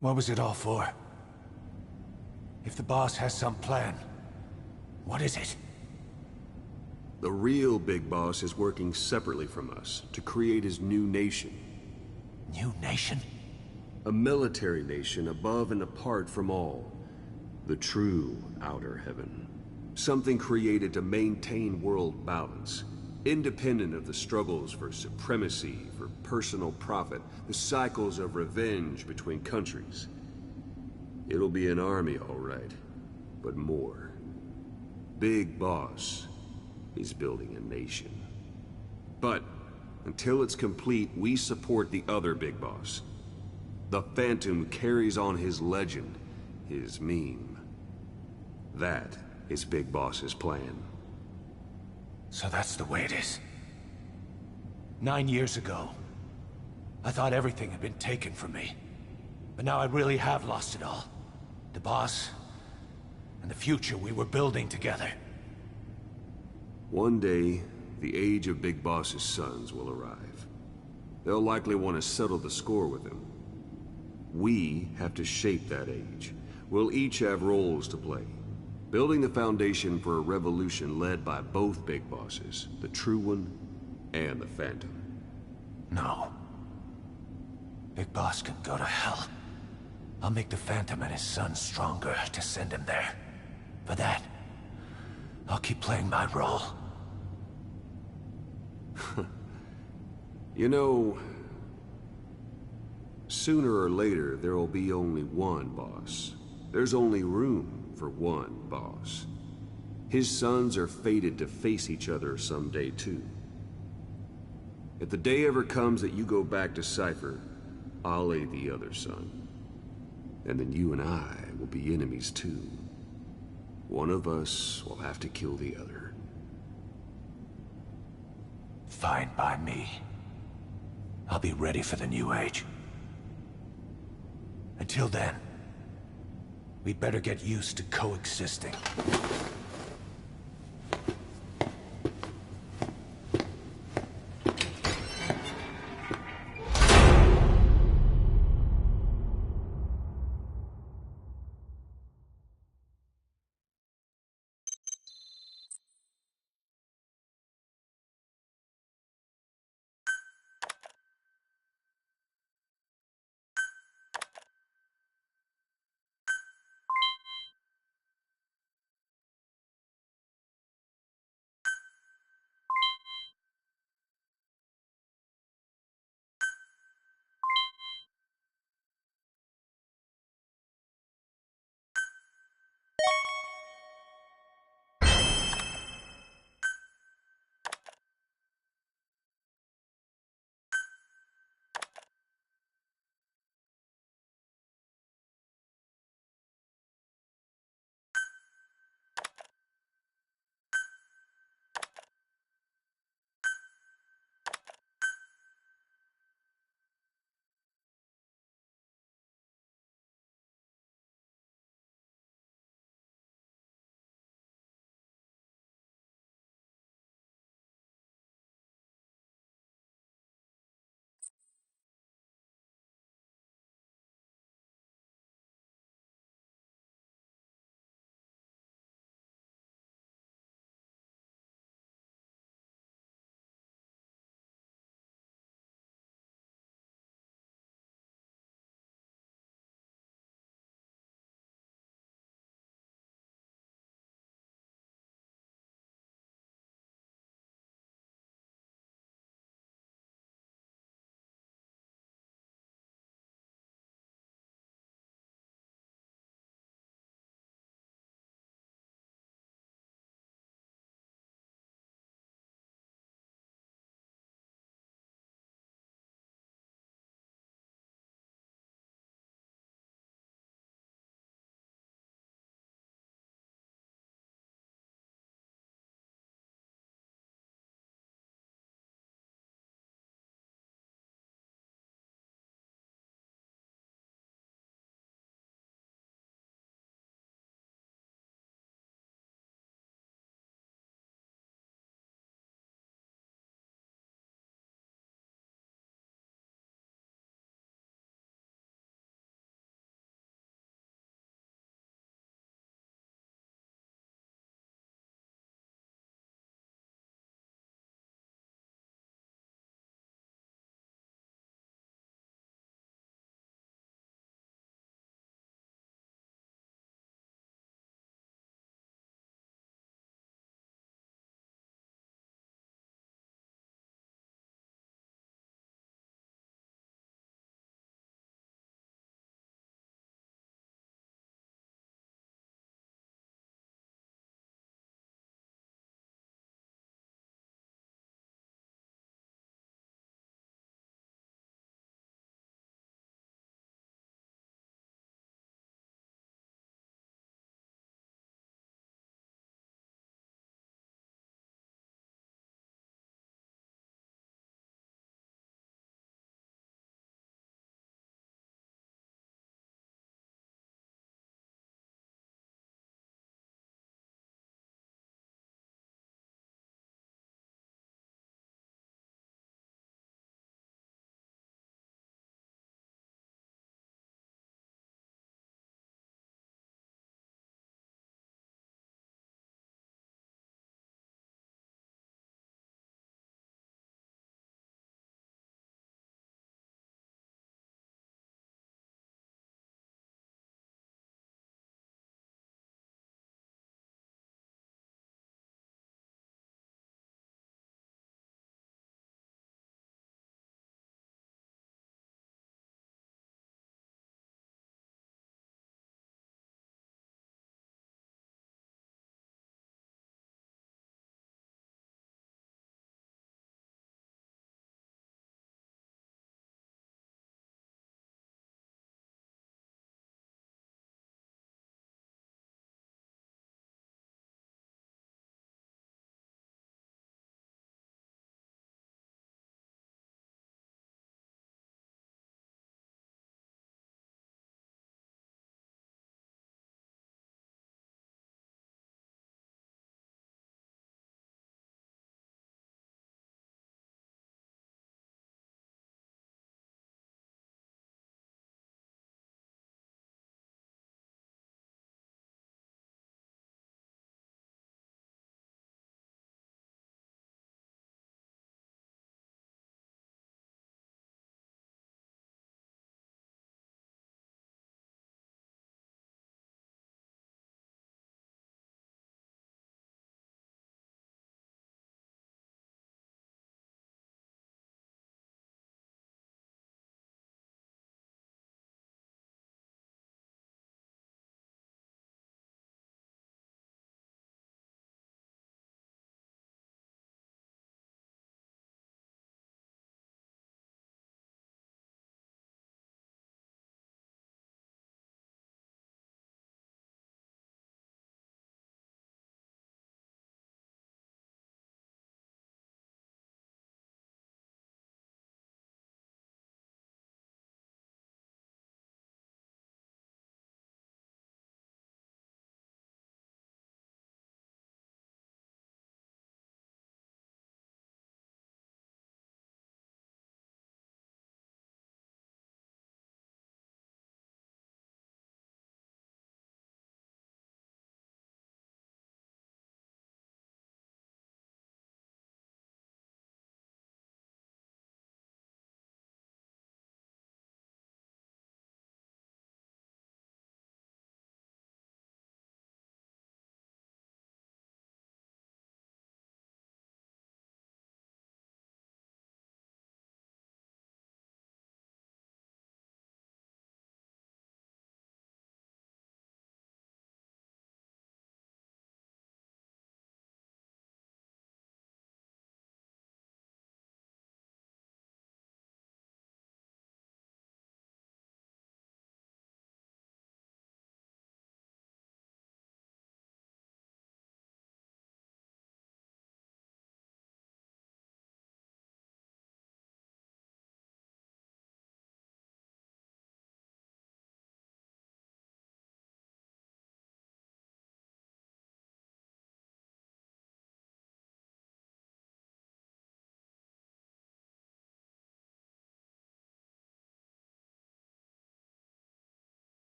Speaker 3: What was it all for? If the boss has some plan, what is it?
Speaker 10: The real big boss is working separately from us to create his new nation.
Speaker 3: New nation?
Speaker 10: A military nation above and apart from all. The true outer heaven. Something created to maintain world balance, independent of the struggles for supremacy, for personal profit, the cycles of revenge between countries. It'll be an army, all right, but more. Big Boss is building a nation. But until it's complete, we support the other Big Boss. The Phantom carries on his legend, his meme. That is Big Boss's plan.
Speaker 3: So that's the way it is. 9 years ago, I thought everything had been taken from me. But now I really have lost it all. The boss, and the future we were building together.
Speaker 10: One day, the age of Big Boss's sons will arrive. They'll likely want to settle the score with him. We have to shape that age. We'll each have roles to play. Building the foundation for a revolution led by both Big Bosses, the True One and the Phantom.
Speaker 3: No. Big Boss can go to hell. I'll make the Phantom and his son stronger to send him there. For that, I'll keep playing my role.
Speaker 10: You know, sooner or later, there will be only one boss. There's only room for one boss. His sons are fated to face each other someday, too. If the day ever comes that you go back to Cypher, I'll aid the other son. And then you and I will be enemies, too. One of us will have to kill the other.
Speaker 3: Fine by me. I'll be ready for the new age. Until then, we'd better get used to coexisting.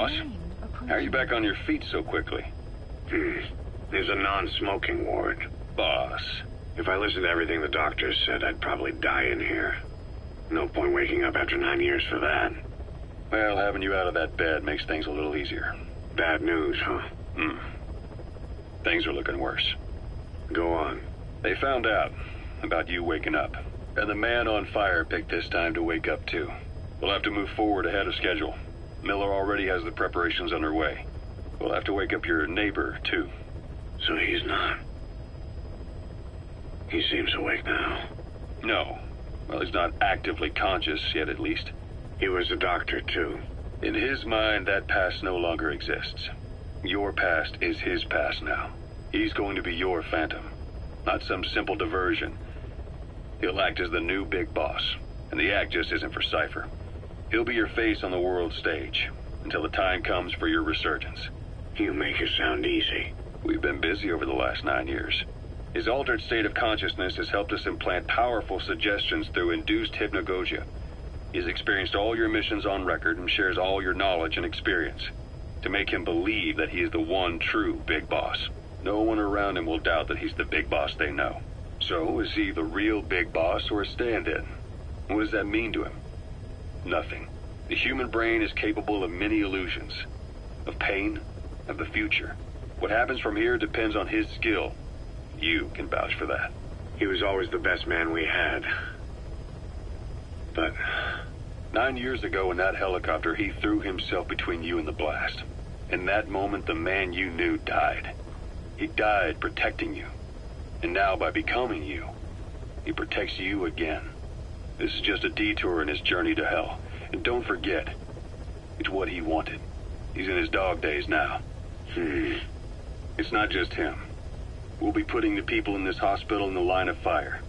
Speaker 7: boss. How are you back on your feet so quickly?
Speaker 8: There's a non-smoking ward.
Speaker 7: Boss.
Speaker 8: If I listened to everything the doctors said, I'd probably die in here. No point waking up after 9 years for that.
Speaker 7: Well, having you out of that bed makes things a little easier.
Speaker 8: Bad news, huh?
Speaker 7: Things are looking worse.
Speaker 8: Go on.
Speaker 7: They found out about you waking up. And the man on fire picked this time to wake up too. We'll have to move forward ahead of schedule. Miller already has the preparations underway. We'll have to wake up your neighbor too.
Speaker 8: So he's not. He seems awake now.
Speaker 7: No. Well, he's not actively conscious yet, at least.
Speaker 8: He was a doctor too.
Speaker 7: In his mind, that past no longer exists. Your past is his past now. He's going to be your phantom, not some simple diversion. He'll act as the new big boss, and the act just isn't for Cypher. He'll be your face on the world stage, until the time comes for your resurgence.
Speaker 8: You make it sound easy.
Speaker 7: We've been busy over the last 9 years. His altered state of consciousness has helped us implant powerful suggestions through induced hypnagogia. He's experienced all your missions on record and shares all your knowledge and experience, to make him believe that he is the one true big boss. No one around him will doubt that he's the big boss they know. So, is he the real big boss or a stand-in? What does that mean to him? Nothing. The human brain is capable of many illusions. Of pain, of the future. What happens from here depends on his skill. You can vouch for that.
Speaker 8: He was always the best man we had. But
Speaker 7: 9 years ago in that helicopter, he threw himself between you and the blast. In that moment, the man you knew died. He died protecting you. And now, by becoming you, he protects you again. This is just a detour in his journey to hell. And don't forget, it's what he wanted. He's in his dog days now. It's not just him. We'll be putting the people in this hospital in the line of fire.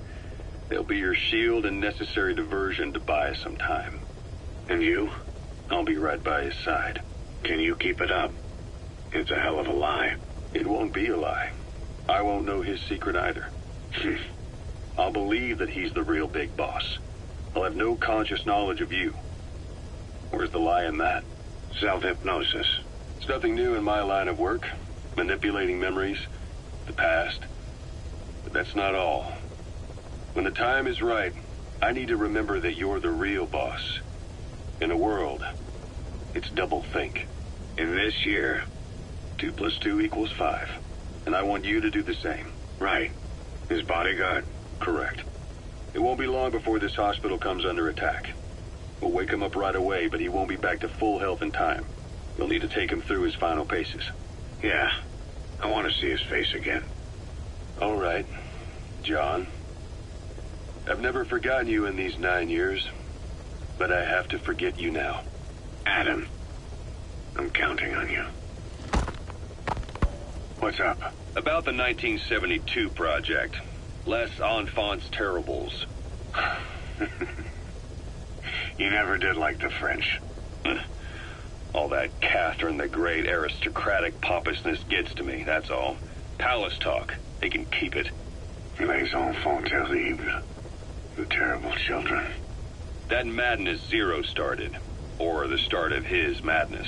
Speaker 7: They'll be your shield and necessary diversion to buy us some time.
Speaker 8: And you?
Speaker 7: I'll be right by his side.
Speaker 8: Can you keep it up? It's a hell of a lie.
Speaker 7: It won't be a lie. I won't know his secret either. I'll believe that he's the real big boss. I'll have no conscious knowledge of you. Where's the lie in that?
Speaker 8: Self-hypnosis.
Speaker 7: It's nothing new in my line of work. Manipulating memories, the past. But that's not all. When the time is right, I need to remember that you're the real boss. In a world, it's double think.
Speaker 8: In this year,
Speaker 7: 2 + 2 = 5. And I want you to do the same.
Speaker 8: Right. His bodyguard?
Speaker 7: Correct. It won't be long before this hospital comes under attack. We'll wake him up right away, but he won't be back to full health in time. We'll need to take him through his final paces.
Speaker 8: Yeah. I want to see his face again.
Speaker 7: All right, John. I've never forgotten you in these 9 years, but I have to forget you now.
Speaker 8: Adam, I'm counting on you. What's up?
Speaker 7: About the 1972 project. Les Enfants Terribles.
Speaker 8: You never did like the French.
Speaker 7: All that Catherine the Great aristocratic pompousness gets to me, that's all. Palace talk. They can keep it.
Speaker 8: Les enfants terribles. The terrible children.
Speaker 7: That madness Zero started. Or the start of his madness.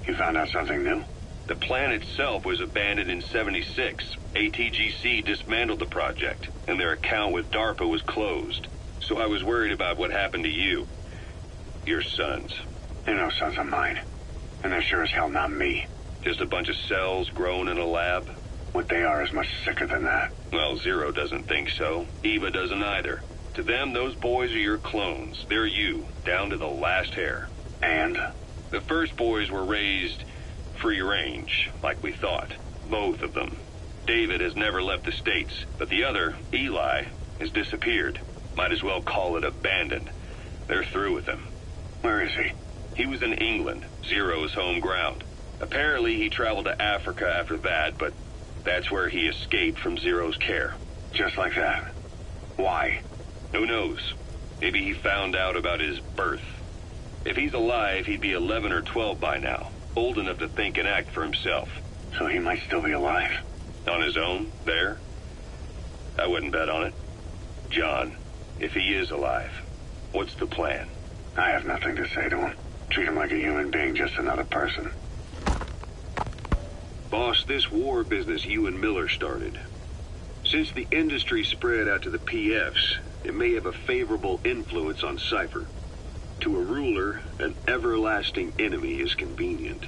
Speaker 8: You found out something new?
Speaker 7: The plan itself was abandoned in '76. ATGC dismantled the project, and their account with DARPA was closed. So I was worried about what happened to you. Your sons.
Speaker 8: They're no sons of mine. And they're sure as hell not me.
Speaker 7: Just a bunch of cells grown in a lab?
Speaker 8: What they are is much sicker than that.
Speaker 7: Well, Zero doesn't think so. Eva doesn't either. To them, those boys are your clones. They're you, down to the last hair.
Speaker 8: And?
Speaker 7: The first boys were raised free range, like we thought. Both of them. David has never left the States, but the other, Eli, has disappeared. Might as well call it abandoned. They're through with him.
Speaker 8: Where is he?
Speaker 7: He was in England, Zero's home ground. Apparently he traveled to Africa after that, but that's where he escaped from Zero's care.
Speaker 8: Just like that? Why?
Speaker 7: Who knows? Maybe he found out about his birth. If he's alive, he'd be 11 or 12 by now. Old enough to think and act for himself.
Speaker 8: So he might still be alive?
Speaker 7: On his own, there? I wouldn't bet on it. John, if he is alive, what's the plan?
Speaker 8: I have nothing to say to him. Treat him like a human being, just another person.
Speaker 10: Boss, this war business you and Miller started. Since the industry spread out to the PFs, it may have a favorable influence on Cypher. To a ruler, an everlasting enemy is convenient.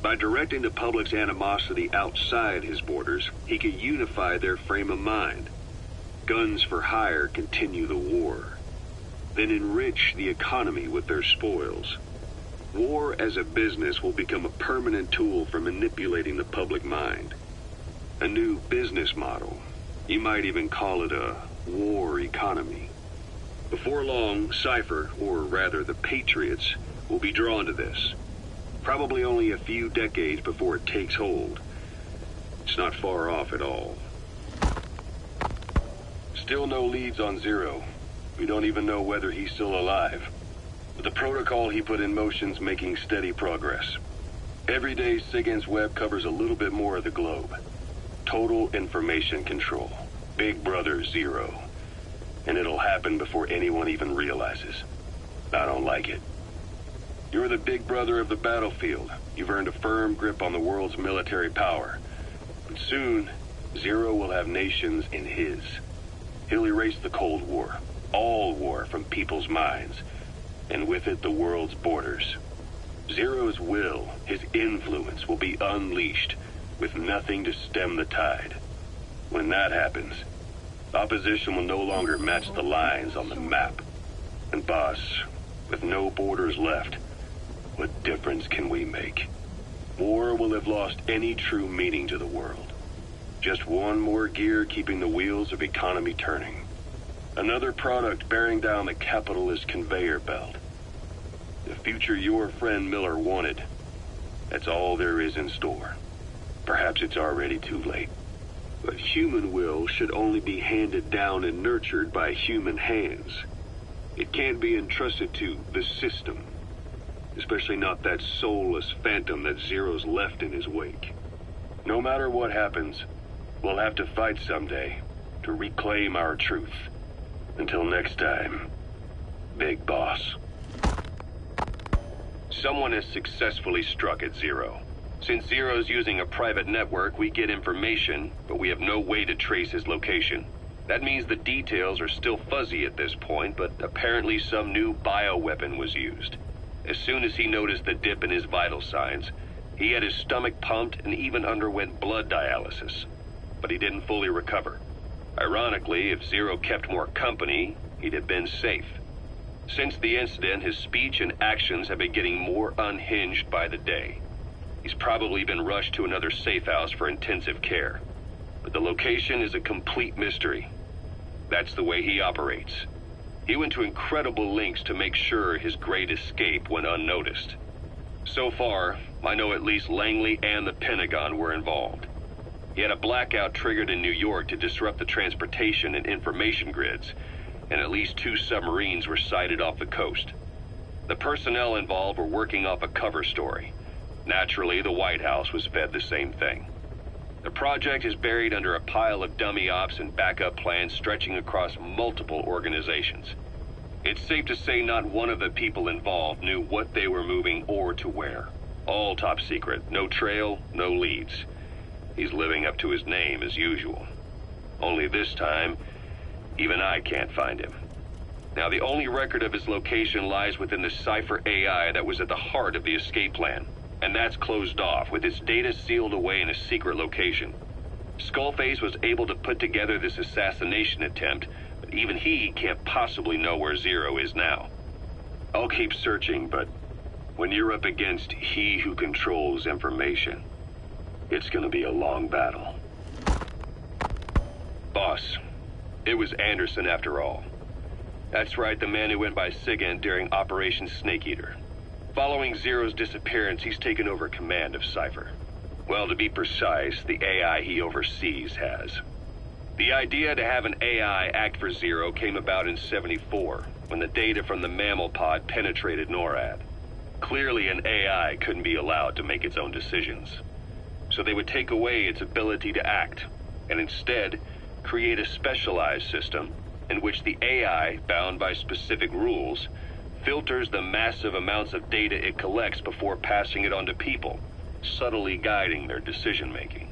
Speaker 10: By directing the public's animosity outside his borders, he could unify their frame of mind. Guns for hire continue the war. Then enrich the economy with their spoils. War as a business will become a permanent tool for manipulating the public mind. A new business model. You might even call it a war economy. Before long, Cypher, or rather the Patriots, will be drawn to this. Probably only a few decades before it takes hold. It's not far off at all. Still no leads on Zero. We don't even know whether he's still alive. But the protocol he put in motion's making steady progress. Every day, SIGINT's web covers a little bit more of the globe. Total information control. Big Brother Zero. And it'll happen before anyone even realizes. I don't like it. You're the big brother of the battlefield. You've earned a firm grip on the world's military power. But soon, Zero will have nations in his. He'll erase the Cold War. All war from people's minds. And with it, the world's borders. Zero's will, his influence, will be unleashed, with nothing to stem the tide. When that happens, opposition will no longer match the lines on the map. And boss, with no borders left, what difference can we make? War will have lost any true meaning to the world. Just one more gear keeping the wheels of economy turning. Another product bearing down the capitalist conveyor belt. The future your friend Miller wanted. That's all there is in store. Perhaps it's already too late. But human will should only be handed down and nurtured by human hands. It can't be entrusted to the system. Especially not that soulless phantom that Zero's left in his wake. No matter what happens, we'll have to fight someday to reclaim our truth. Until next time, Big Boss. Someone has successfully struck at Zero. Since Zero's using a private network, we get information, but we have no way to trace his location. That means the details are still fuzzy at this point, but apparently some new bioweapon was used. As soon as he noticed the dip in his vital signs, he had his stomach pumped and even underwent blood dialysis. But he didn't fully recover. Ironically, if Zero kept more company, he'd have been safe. Since the incident, his speech and actions have been getting more unhinged by the day. He's probably been rushed to another safe house for intensive care. But the location is a complete mystery. That's the way he operates. He went to incredible lengths to make sure his great escape went unnoticed. So far, I know at least Langley and the Pentagon were involved. He had a blackout triggered in New York to disrupt the transportation and information grids, and at least 2 submarines were sighted off the coast. The personnel involved were working off a cover story. Naturally, the White House was fed the same thing. The project is buried under a pile of dummy ops and backup plans stretching across multiple organizations. It's safe to say not one of the people involved knew what they were moving or to where. All top secret, no trail, no leads. He's living up to his name as usual. Only this time, even I can't find him. Now, the only record of his location lies within the Cypher AI that was at the heart of the escape plan. And that's closed off, with its data sealed away in a secret location. Skullface was able to put together this assassination attempt, but even he can't possibly know where Zero is now. I'll keep searching, but when you're up against he who controls information, it's gonna be a long battle. Boss, it was Anderson after all. That's right, the man who went by SIGINT during Operation Snake Eater. Following Zero's disappearance, he's taken over command of Cypher. Well, to be precise, the AI he oversees has. The idea to have an AI act for Zero came about in '74, when the data from the mammal pod penetrated NORAD. Clearly, an AI couldn't be allowed to make its own decisions. So they would take away its ability to act, and instead, create a specialized system in which the AI, bound by specific rules, filters the massive amounts of data it collects before passing it on to people,
Speaker 9: subtly guiding their decision-making.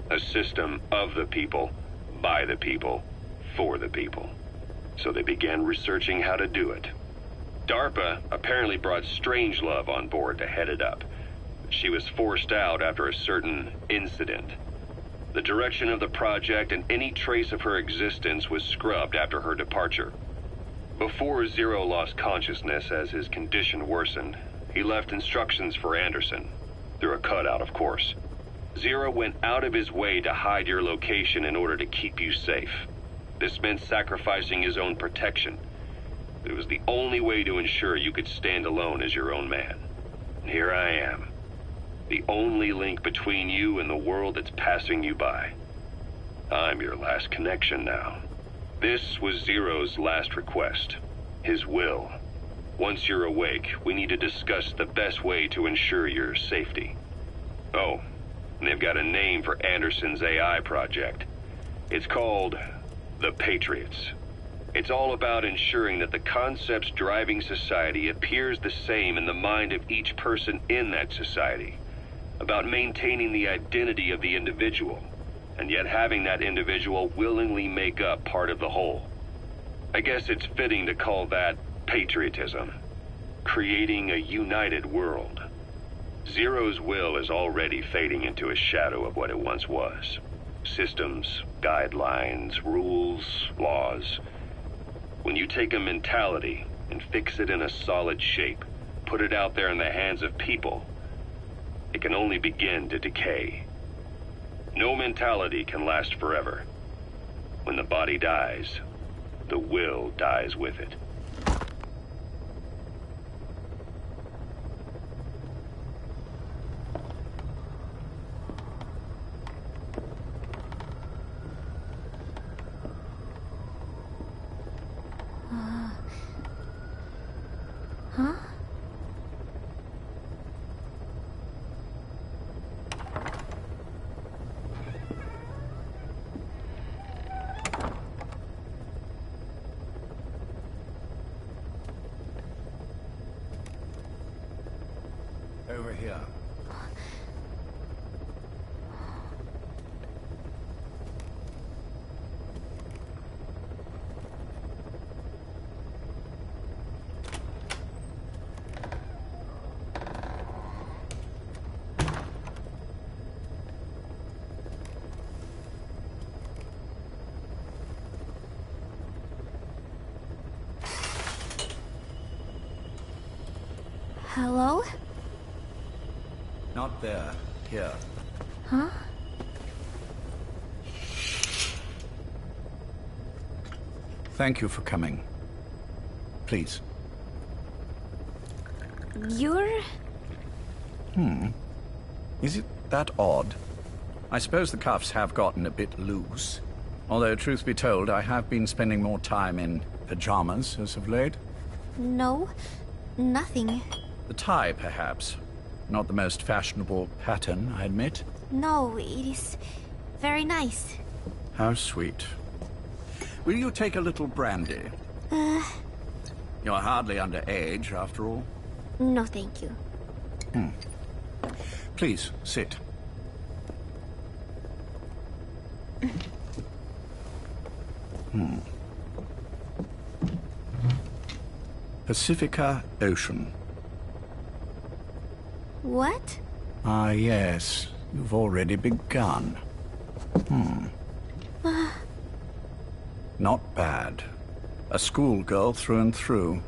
Speaker 9: A system of the people, by the people, for the people. So they began researching how to do it. DARPA apparently brought Strangelove on board to head it up. She was forced out after a certain incident. The direction of the project and any trace of her existence was scrubbed after her departure. Before Zero lost consciousness as his condition worsened, he left instructions for Anderson, through a cutout, of course. Zero went out of his way to hide your location in order to keep you safe. This meant sacrificing his own protection. It was the only way to ensure you could stand alone as your own man. And here I am, the only link between you and the world that's passing you by. I'm your last connection now. This was Zero's last request, his will. Once you're awake, we need to discuss the best way to ensure your safety. Oh, and they've got a name for Anderson's AI project. It's called the Patriots. It's all about ensuring that the concepts driving society appears the same in the mind of each person in that society. About maintaining the identity of the individual, and yet having that individual willingly make up part of the whole. I guess it's fitting to call that patriotism. Creating a united world. Zero's will is already fading into a shadow of what it once was. Systems, guidelines, rules, laws. When you take a mentality and fix it in a solid shape, put it out there in the hands of people, it can only begin to decay. No mentality can last forever. When the body dies, the will dies with it.
Speaker 13: Huh?
Speaker 3: Over here.
Speaker 13: Hello?
Speaker 3: Not there. Here.
Speaker 13: Huh?
Speaker 17: Thank you for coming. Please.
Speaker 13: You're...
Speaker 17: Is it that odd? I suppose the cuffs have gotten a bit loose. Although, truth be told, I have been spending more time in pajamas as of late.
Speaker 13: No, nothing.
Speaker 17: The tie, perhaps. Not the most fashionable pattern, I admit.
Speaker 13: No, it is very nice.
Speaker 17: How sweet. Will you take a little brandy? You're hardly underage, after all.
Speaker 13: No, thank you.
Speaker 17: Please, sit. Pacifica Ocean.
Speaker 13: What?
Speaker 17: Ah, yes. You've already begun. Not bad. A schoolgirl through and through.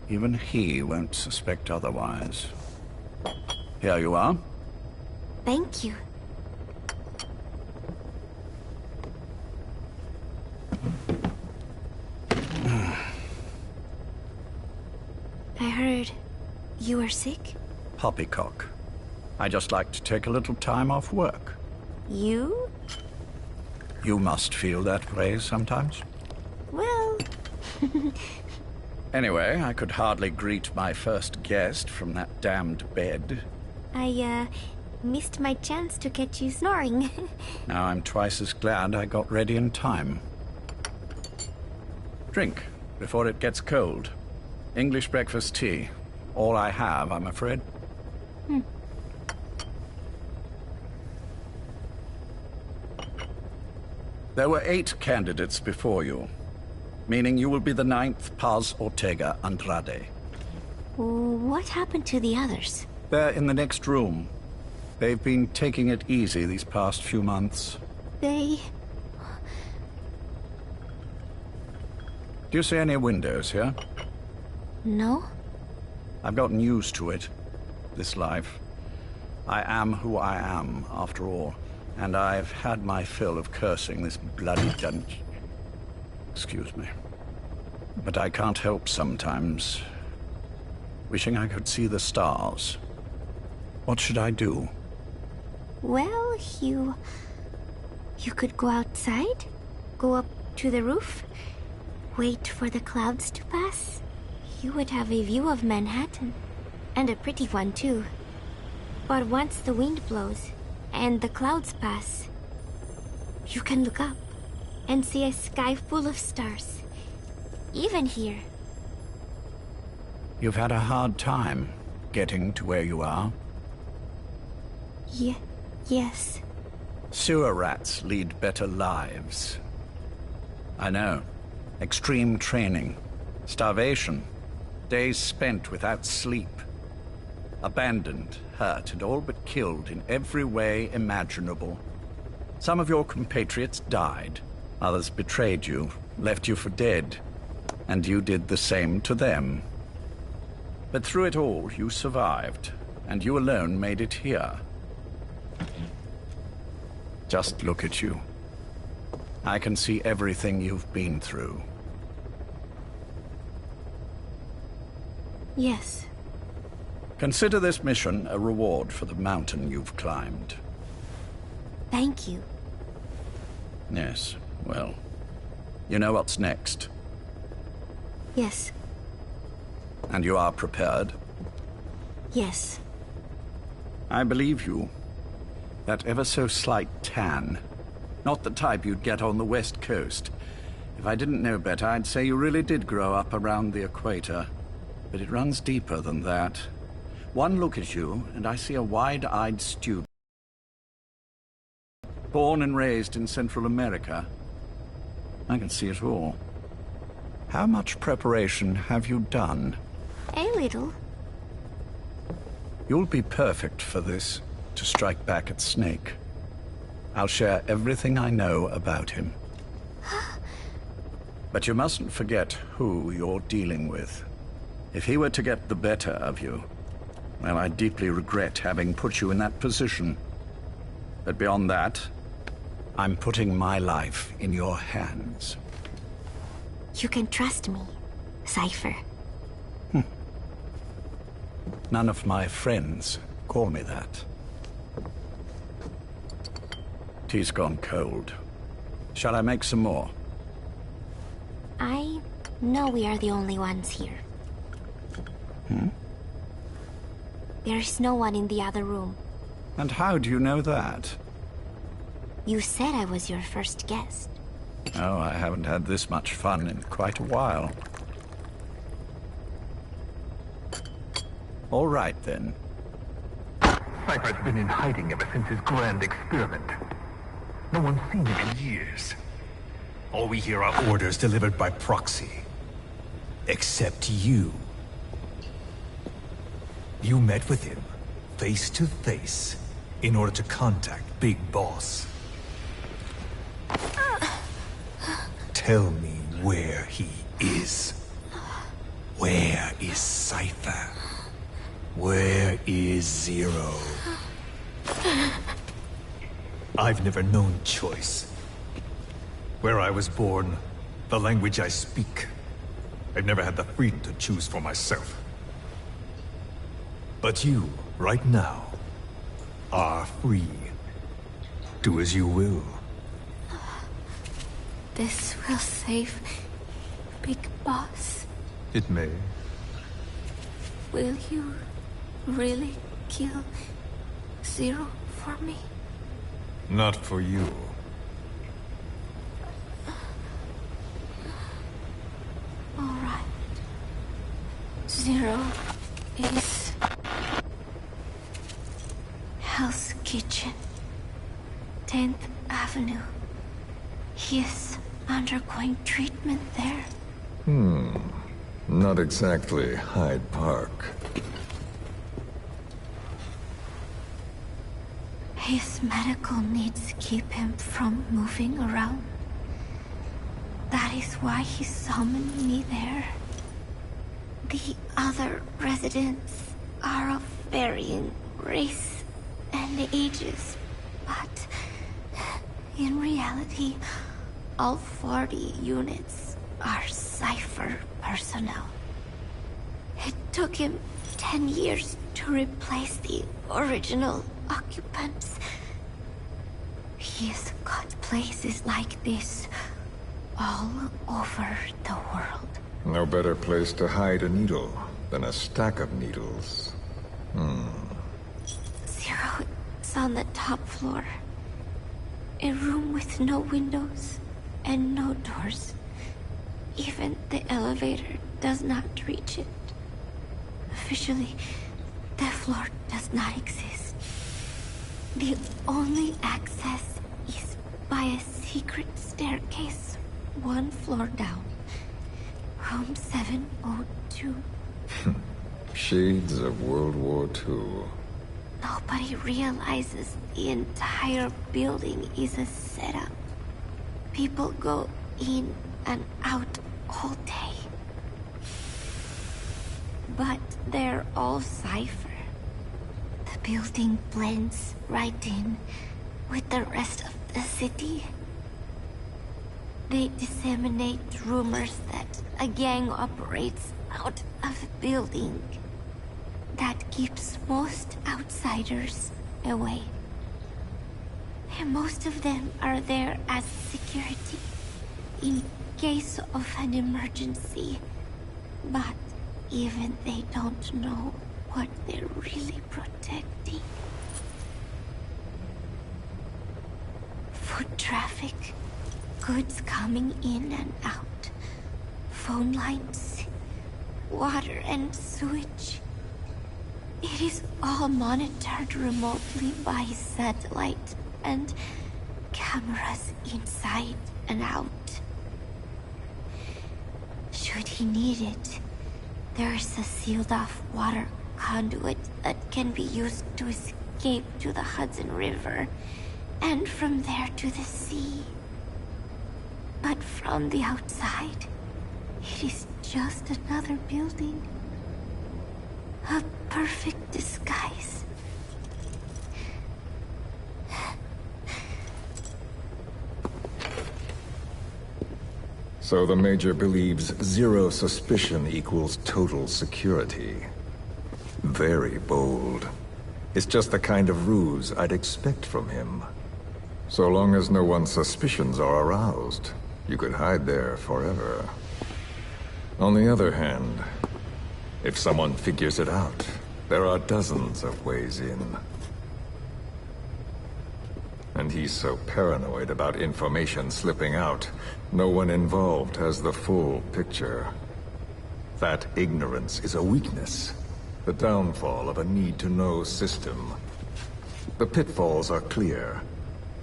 Speaker 17: Even he won't suspect otherwise. Here you are.
Speaker 13: Thank you. I heard you were sick?
Speaker 17: Poppycock. I just like to take a little time off work.
Speaker 13: You?
Speaker 17: You must feel that way sometimes.
Speaker 13: Well...
Speaker 17: Anyway, I could hardly greet my first guest from that damned bed.
Speaker 13: I, missed my chance to catch you snoring.
Speaker 17: Now I'm twice as glad I got ready in time. Drink, before it gets cold. English breakfast tea. All I have, I'm afraid. There were 8 candidates before you, meaning you will be the 9th Paz Ortega Andrade.
Speaker 18: What happened to the others?
Speaker 17: They're in the next room. They've been taking it easy these past few months.
Speaker 18: They...
Speaker 17: Do you see any windows here?
Speaker 18: No?
Speaker 17: I've gotten used to it, this life. I am who I am, after all, and I've had my fill of cursing this bloody dungeon. Excuse me. But I can't help sometimes wishing I could see the stars. What should I do?
Speaker 18: Well, you could go outside, go up to the roof, wait for the clouds to pass. You would have a view of Manhattan, and a pretty one too. But once the wind blows and the clouds pass, you can look up and see a sky full of stars, even here.
Speaker 17: You've had a hard time getting to where you are.
Speaker 18: Yes.
Speaker 17: Sewer rats lead better lives. I know. Extreme training, starvation, days spent without sleep. Abandoned, hurt, and all but killed in every way imaginable. Some of your compatriots died. Others betrayed you, left you for dead. And you did the same to them. But through it all, you survived, and you alone made it here. Just look at you. I can see everything you've been through.
Speaker 18: Yes.
Speaker 17: Consider this mission a reward for the mountain you've climbed.
Speaker 18: Thank you.
Speaker 17: Yes, well, you know what's next.
Speaker 18: Yes.
Speaker 17: And you are prepared?
Speaker 18: Yes.
Speaker 17: I believe you. That ever so slight tan. Not the type you'd get on the West Coast. If I didn't know better, I'd say you really did grow up around the equator. But it runs deeper than that. One look at you, and I see a wide-eyed student. Born and raised in Central America. I can see it all. How much preparation have you done?
Speaker 18: A little.
Speaker 17: You'll be perfect for this, to strike back at Snake. I'll share everything I know about him. But you mustn't forget who you're dealing with. If he were to get the better of you, well, I deeply regret having put you in that position. But beyond that, I'm putting my life in your hands.
Speaker 18: You can trust me, Cypher.
Speaker 17: None of my friends call me that. Tea's gone cold. Shall I make some more?
Speaker 18: I know we are the only ones here. There is no one in the other room.
Speaker 17: And how do you know that?
Speaker 18: You said I was your first guest.
Speaker 17: Oh, I haven't had this much fun in quite a while. All right, then.
Speaker 8: Cypher's been in hiding ever since his grand experiment. No one's seen him in years.
Speaker 19: All we hear are orders delivered by proxy. Except you. You met with him, face to face, in order to contact Big Boss. Tell me where he is. Where is Cypher? Where is Zero? I've never known choice. Where I was born, the language I speak. I've never had the freedom to choose for myself. But you, right now, are free. Do as you will.
Speaker 18: This will save Big Boss.
Speaker 19: It may.
Speaker 18: Will you really kill Zero for me?
Speaker 19: Not for you.
Speaker 18: All right. Zero is Hell's Kitchen, 10th Avenue. He is undergoing treatment there.
Speaker 20: Not exactly Hyde Park.
Speaker 18: His medical needs keep him from moving around. That is why he summoned me there. The other residents are of varying race and ages, but in reality, all 40 units are Cypher personnel. It took him 10 years to replace the original occupants. He's got places like this all over the world.
Speaker 20: No better place to hide a needle than a stack of needles.
Speaker 18: Zero is on the top floor. A room with no windows and no doors. Even the elevator does not reach it. Officially, the floor does not exist. The only access is by a secret staircase 1 floor down. Room 702.
Speaker 20: Shades of World War II.
Speaker 18: Nobody realizes the entire building is a setup. People go in and out all day. But they're all Cypher. The building blends right in with the rest of the city. They disseminate rumors that a gang operates out of the building. That keeps most outsiders away. And most of them are there as security in case of an emergency. But even they don't know what they're really protecting. Foot traffic, goods coming in and out, phone lines, water and sewage. It is all monitored remotely by satellite and cameras inside and out. Should he need it, there's a sealed-off water conduit that can be used to escape to the Hudson River, and from there to the sea. But from the outside, it is just another building. A perfect disguise.
Speaker 20: So the Major believes zero suspicion equals total security. Very bold. It's just the kind of ruse I'd expect from him. So long as no one's suspicions are aroused, you could hide there forever. On the other hand, if someone figures it out, there are dozens of ways in. And he's so paranoid about information slipping out, no one involved has the full picture. That ignorance is a weakness, the downfall of a need-to-know system. The pitfalls are clear.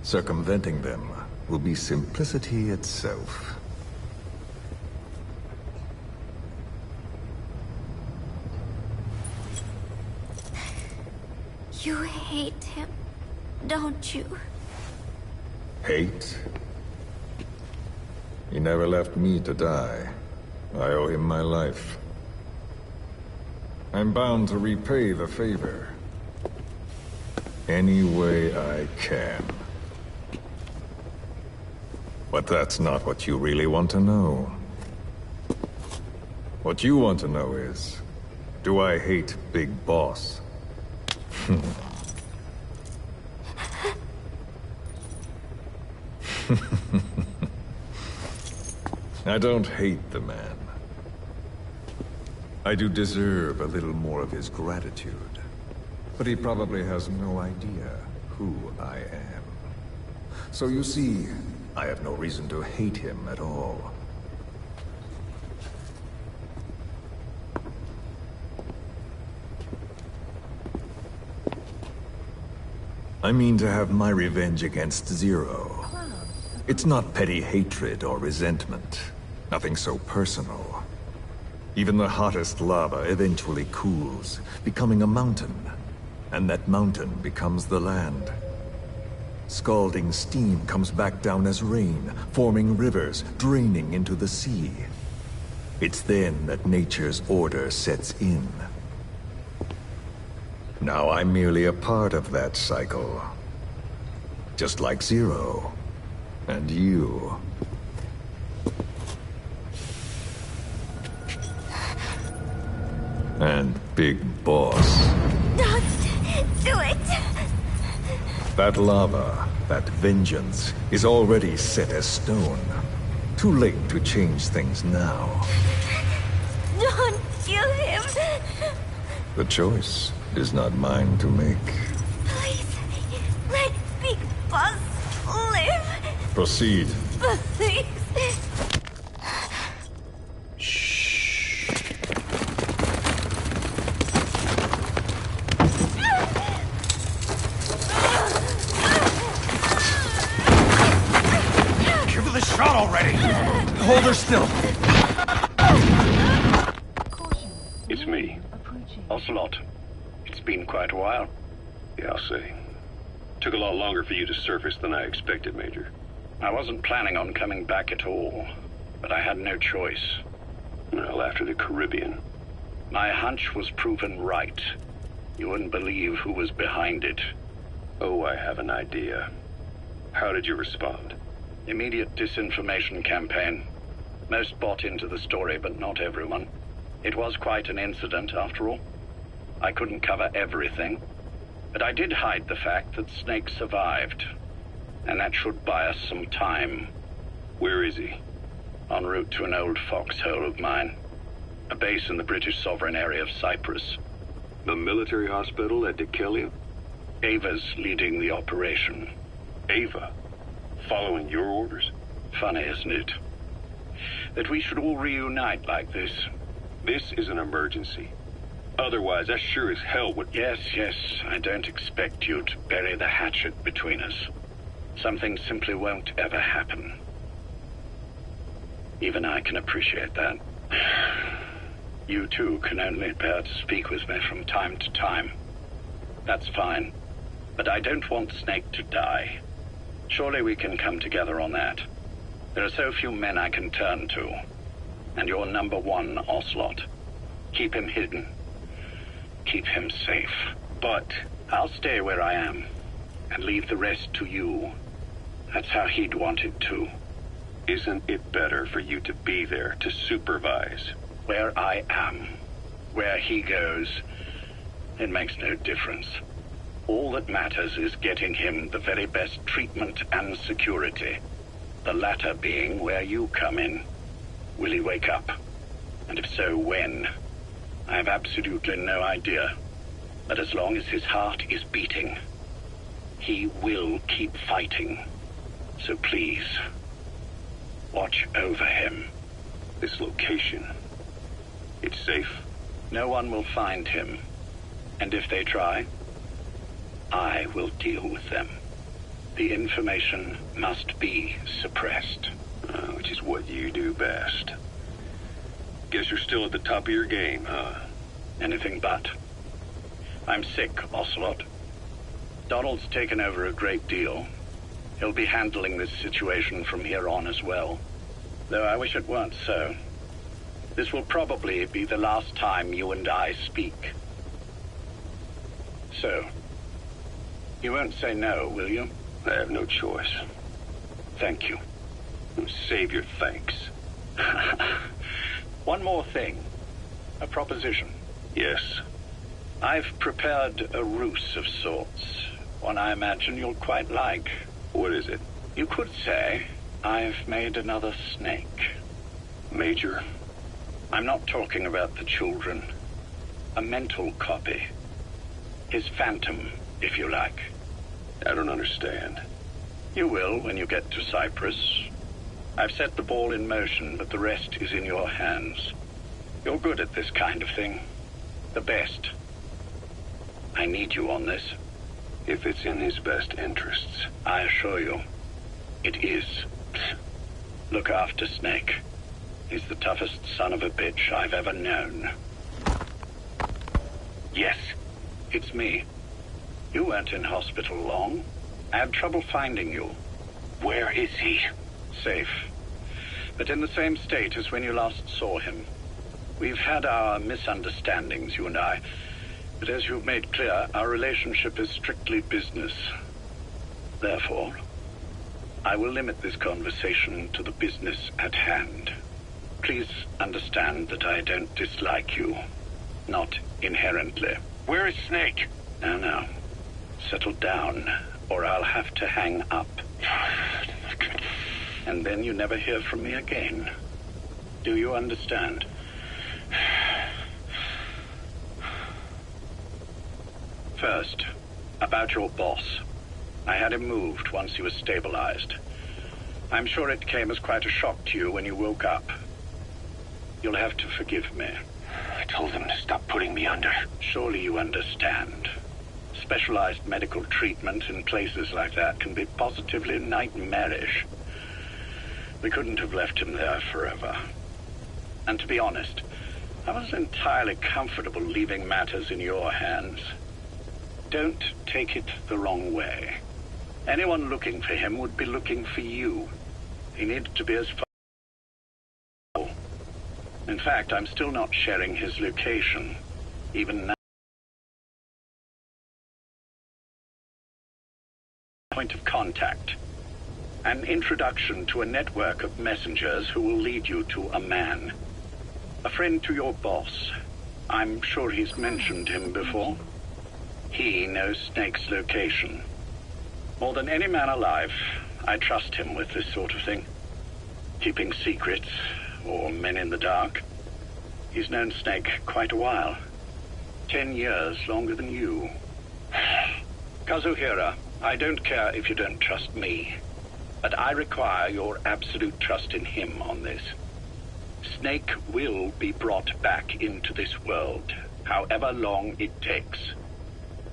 Speaker 20: Circumventing them will be simplicity itself.
Speaker 18: You hate him, don't you?
Speaker 20: Hate? He never left me to die. I owe him my life. I'm bound to repay the favor. Any way I can. But that's not what you really want to know. What you want to know is, do I hate Big Boss? I don't hate the man. I do deserve a little more of his gratitude. But he probably has no idea who I am. So you see, I have no reason to hate him at all. I mean to have my revenge against Zero. It's not petty hatred or resentment. Nothing so personal. Even the hottest lava eventually cools, becoming a mountain. And that mountain becomes the land. Scalding steam comes back down as rain, forming rivers, draining into the sea. It's then that nature's order sets in. Now I'm merely a part of that cycle. Just like Zero. And you. And Big Boss.
Speaker 18: Don't do it!
Speaker 20: That lava, that vengeance, is already set as stone. Too late to change things now.
Speaker 18: Don't kill him!
Speaker 20: The choice is not mine to make.
Speaker 18: Please, let Big Boss live!
Speaker 20: Proceed.
Speaker 18: Please!
Speaker 3: Give her the shot already! Hold her still.
Speaker 9: It's me, Ocelot. It's been quite a while.
Speaker 7: Yeah, I'll say. Took a lot longer for you to surface than I expected, Major.
Speaker 9: I wasn't planning on coming back at all, but I had no choice.
Speaker 7: Well, after the Caribbean.
Speaker 9: My hunch was proven right. You wouldn't believe who was behind it.
Speaker 7: Oh, I have an idea. How did you respond?
Speaker 9: Immediate disinformation campaign. Most bought into the story, but not everyone. It was quite an incident, after all. I couldn't cover everything, but I did hide the fact that Snake survived. And that should buy us some time.
Speaker 7: Where is he?
Speaker 9: En route to an old foxhole of mine. A base in the British sovereign area of Cyprus.
Speaker 7: The military hospital at Deucalion?
Speaker 9: Ava's leading the operation.
Speaker 7: Ava? Following your orders?
Speaker 9: Funny, isn't it? That we should all reunite like this.
Speaker 7: This is an emergency. Otherwise, I sure as hell would...
Speaker 9: Yes, I don't expect you to bury the hatchet between us. Something simply won't ever happen. Even I can appreciate that. You too can only bear to speak with me from time to time. That's fine. But I don't want Snake to die. Surely we can come together on that. There are so few men I can turn to. And you're number one, Ocelot. Keep him hidden. Keep him safe. But I'll stay where I am. And leave the rest to you. That's how he'd want it too.
Speaker 7: Isn't it better for you to be there to supervise?
Speaker 9: Where I am, where he goes, it makes no difference. All that matters is getting him the very best treatment and security. The latter being where you come in. Will he wake up? And if so, when? I have absolutely no idea. But as long as his heart is beating, he will keep fighting. So please, watch over him.
Speaker 7: This location, it's safe?
Speaker 9: No one will find him. And if they try, I will deal with them. The information must be suppressed.
Speaker 7: Which is what you do best. Guess you're still at the top of your game, huh?
Speaker 9: Anything but. I'm sick, Ocelot. Donald's taken over a great deal. He'll be handling this situation from here on as well. Though I wish it weren't so. This will probably be the last time you and I speak. So, you won't say no, will you?
Speaker 7: I have no choice.
Speaker 9: Thank you.
Speaker 7: Save your thanks.
Speaker 9: One more thing. A proposition.
Speaker 7: Yes.
Speaker 9: I've prepared a ruse of sorts. One I imagine you'll quite like.
Speaker 7: What is it?
Speaker 9: You could say I've made another Snake.
Speaker 7: Major?
Speaker 9: I'm not talking about the children. A mental copy. His phantom, if you like.
Speaker 7: I don't understand.
Speaker 9: You will when you get to Cyprus. I've set the ball in motion, but the rest is in your hands. You're good at this kind of thing. The best. I need you on this.
Speaker 7: If it's in his best interests.
Speaker 9: I assure you, it is. Look after Snake. He's the toughest son of a bitch I've ever known. Yes, it's me. You weren't in hospital long. I had trouble finding you. Where is he? Safe. But in the same state as when you last saw him. We've had our misunderstandings, you and I. But as you've made clear, our relationship is strictly business. Therefore, I will limit this conversation to the business at hand. Please understand that I don't dislike you. Not inherently.
Speaker 8: Where is Snake?
Speaker 9: Now. Settle down, or I'll have to hang up. And then you never hear from me again. Do you understand? First, about your boss. I had him moved once he was stabilized. I'm sure it came as quite a shock to you when you woke up. You'll have to forgive me.
Speaker 8: I told him to stop putting me under.
Speaker 9: Surely you understand. Specialized medical treatment in places like that can be positively nightmarish. We couldn't have left him there forever. And to be honest, I wasn't entirely comfortable leaving matters in your hands. Don't take it the wrong way. Anyone looking for him would be looking for you. He needed to be as far. In fact, I'm still not sharing his location, even now. Point of contact. An introduction to a network of messengers who will lead you to a man. A friend to your boss. I'm sure he's mentioned him before. He knows Snake's location. More than any man alive, I trust him with this sort of thing. Keeping secrets, or men in the dark. He's known Snake quite a while. 10 years longer than you. Kazuhira, I don't care if you don't trust me, but I require your absolute trust in him on this. Snake will be brought back into this world, however long it takes.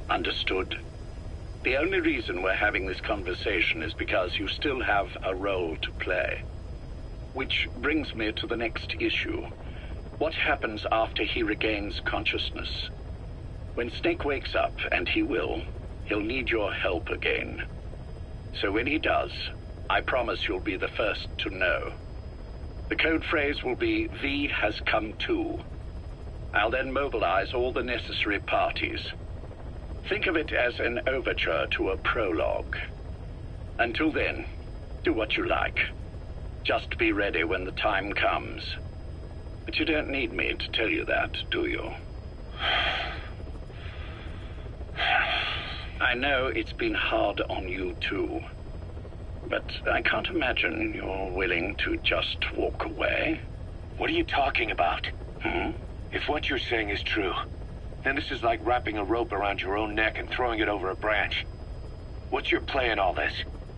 Speaker 9: Understood? The only reason we're having this conversation is because you still have a role to play. Which brings me to the next issue. What happens after he regains consciousness? When Snake wakes up, and he will, he'll need your help again. So when he does, I promise you'll be the first to know. The code phrase will be, V has come to. I'll then mobilize all the necessary parties. Think of it as an overture to a prologue. Until then, do what you like. Just be ready when the time comes. But you don't need me to tell you that, do you? I know it's been hard on you too. But I can't imagine you're willing to just walk away.
Speaker 8: What are you talking about? If what you're saying is true, then this is like wrapping a rope around your own neck and throwing it over a branch. What's your play in all this?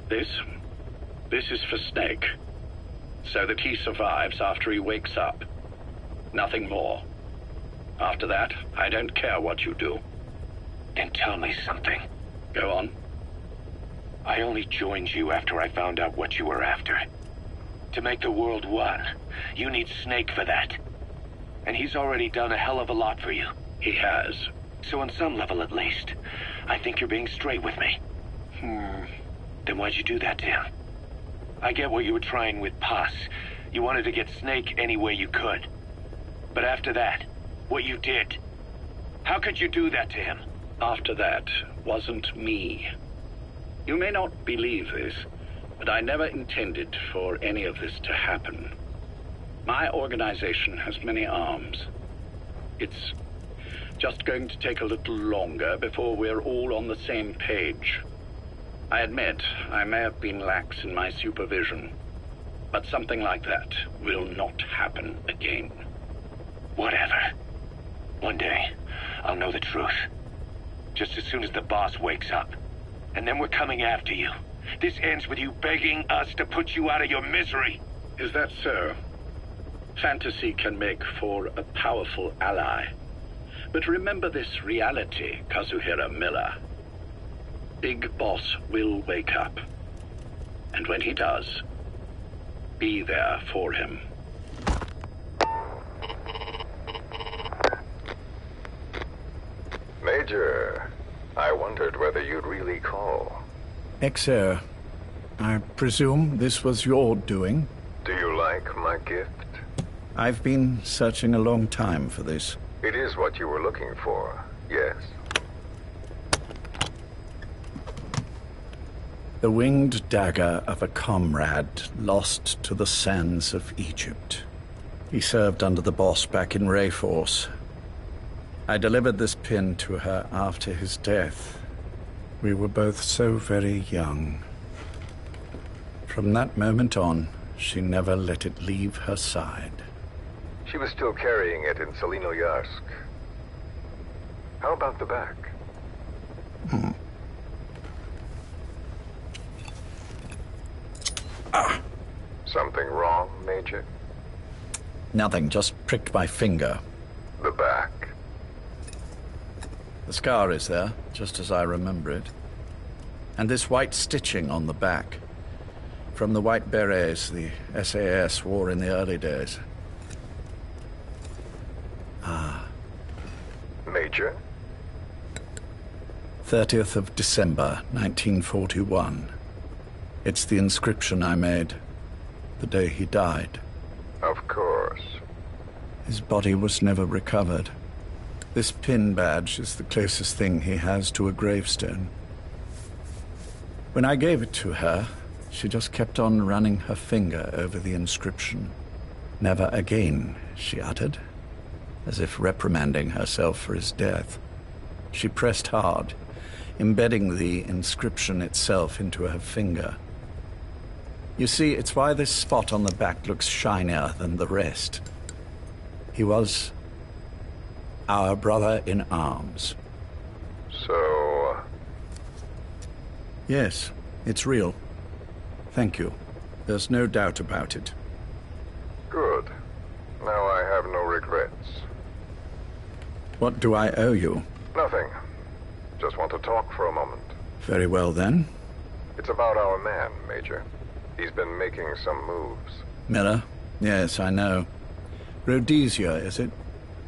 Speaker 9: This is for Snake. So that he survives after he wakes up. Nothing more. After that, I don't care what you do.
Speaker 8: Then tell me something.
Speaker 9: Go on.
Speaker 8: I only joined you after I found out what you were after. To make the world one, you need Snake for that. And he's already done a hell of a lot for you.
Speaker 9: He has.
Speaker 8: So on some level at least, I think you're being straight with me. Then why'd you do that to him? I get what you were trying with Paz. You wanted to get Snake any way you could. But after that, what you did, how could you do that to him?
Speaker 9: After that wasn't me. You may not believe this, but I never intended for any of this to happen. My organization has many arms. It's just going to take a little longer before we're all on the same page. I admit I may have been lax in my supervision, but something like that will not happen again.
Speaker 8: Whatever. One day, I'll know the truth. Just as soon as the boss wakes up. And then we're coming after you. This ends with you begging us to put you out of your misery.
Speaker 9: Is that so? Fantasy can make for a powerful ally. But remember this reality, Kazuhira Miller. Big Boss will wake up. And when he does, be there for him.
Speaker 20: Major, I wondered whether you'd really call.
Speaker 17: Exer, I presume this was your doing?
Speaker 20: Do you like my gift?
Speaker 17: I've been searching a long time for this.
Speaker 20: It is what you were looking for, yes.
Speaker 17: The winged dagger of a comrade lost to the sands of Egypt. He served under the boss back in Rayforce. I delivered this pin to her after his death. We were both so very young. From that moment on, she never let it leave her side.
Speaker 20: She was still carrying it in Selinoyarsk. How about the back? Something wrong, Major?
Speaker 17: Nothing, just pricked my finger.
Speaker 20: The back.
Speaker 17: The scar is there, just as I remember it. And this white stitching on the back. From the white berets the SAS wore in the early days.
Speaker 20: Major?
Speaker 17: 30th of December, 1941. It's the inscription I made the day he died.
Speaker 20: Of course.
Speaker 17: His body was never recovered. This pin badge is the closest thing he has to a gravestone. When I gave it to her, she just kept on running her finger over the inscription. Never again, she uttered, as if reprimanding herself for his death. She pressed hard, embedding the inscription itself into her finger. You see, it's why this spot on the back looks shinier than the rest. He was our brother in arms.
Speaker 20: So...
Speaker 17: Yes, it's real. Thank you. There's no doubt about it.
Speaker 20: Good. Now I have no regrets.
Speaker 17: What do I owe you?
Speaker 20: Nothing. Just want to talk for a moment.
Speaker 17: Very well, then.
Speaker 20: It's about our man, Major. He's been making some moves.
Speaker 17: Miller? Yes, I know. Rhodesia, is it?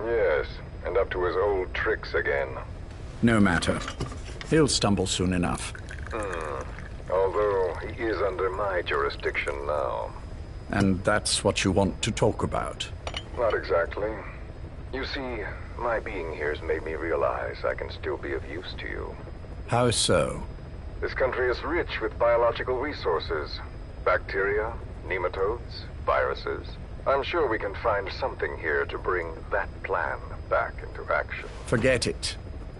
Speaker 20: Yes, and up to his old tricks again.
Speaker 17: No matter. He'll stumble soon enough.
Speaker 20: Although he is under my jurisdiction now.
Speaker 17: And that's what you want to talk about?
Speaker 20: Not exactly. You see, my being here has made me realize I can still be of use to you.
Speaker 17: How so?
Speaker 20: This country is rich with biological resources. Bacteria, nematodes, viruses. I'm sure we can find something here to bring that plan back into action.
Speaker 17: Forget it.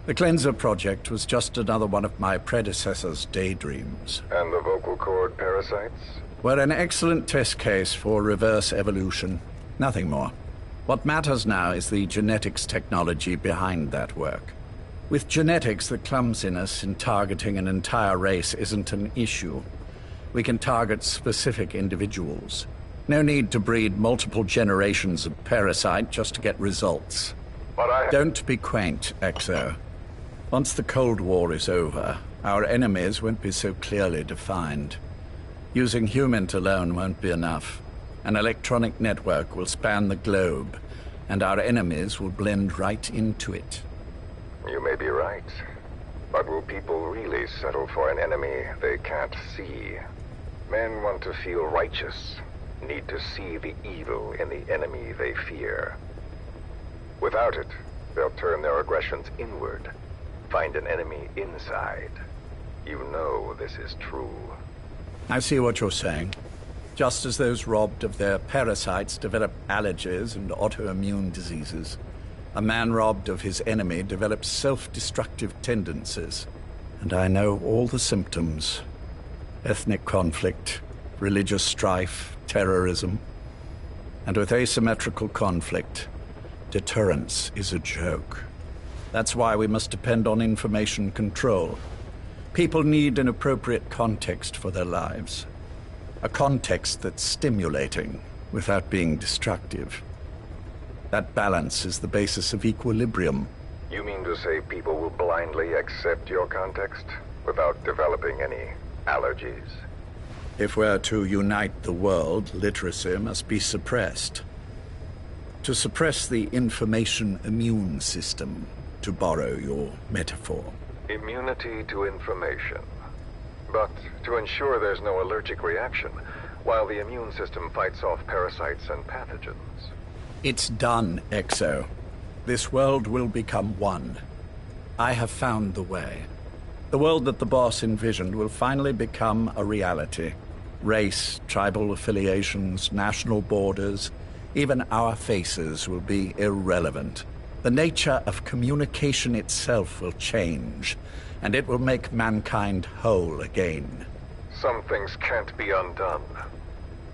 Speaker 17: The Cleanser Project was just another one of my predecessor's daydreams.
Speaker 20: And the vocal cord parasites?
Speaker 17: Were an excellent test case for reverse evolution. Nothing more. What matters now is the genetics technology behind that work. With genetics, the clumsiness in targeting an entire race isn't an issue. We can target specific individuals. No need to breed multiple generations of parasite just to get results. Don't be quaint, Exo. Once the Cold War is over, our enemies won't be so clearly defined. Using humans alone won't be enough. An electronic network will span the globe, and our enemies will blend right into it.
Speaker 20: You may be right. But will people really settle for an enemy they can't see? Men want to feel righteous, need to see the evil in the enemy they fear. Without it, they'll turn their aggressions inward, find an enemy inside. You know this is true.
Speaker 17: I see what you're saying. Just as those robbed of their parasites develop allergies and autoimmune diseases, a man robbed of his enemy develops self-destructive tendencies. And I know all the symptoms. Ethnic conflict, religious strife, terrorism. And with asymmetrical conflict, deterrence is a joke. That's why we must depend on information control. People need an appropriate context for their lives. A context that's stimulating without being destructive. That balance is the basis of equilibrium.
Speaker 20: You mean to say people will blindly accept your context without developing any allergies?
Speaker 17: If we're to unite the world, literacy must be suppressed. To suppress the information immune system, to borrow your metaphor.
Speaker 20: Immunity to information. But to ensure there's no allergic reaction, while the immune system fights off parasites and pathogens.
Speaker 17: It's done, Exo. This world will become one. I have found the way. The world that the boss envisioned will finally become a reality. Race, tribal affiliations, national borders, even our faces will be irrelevant. The nature of communication itself will change, and it will make mankind whole again.
Speaker 20: Some things can't be undone.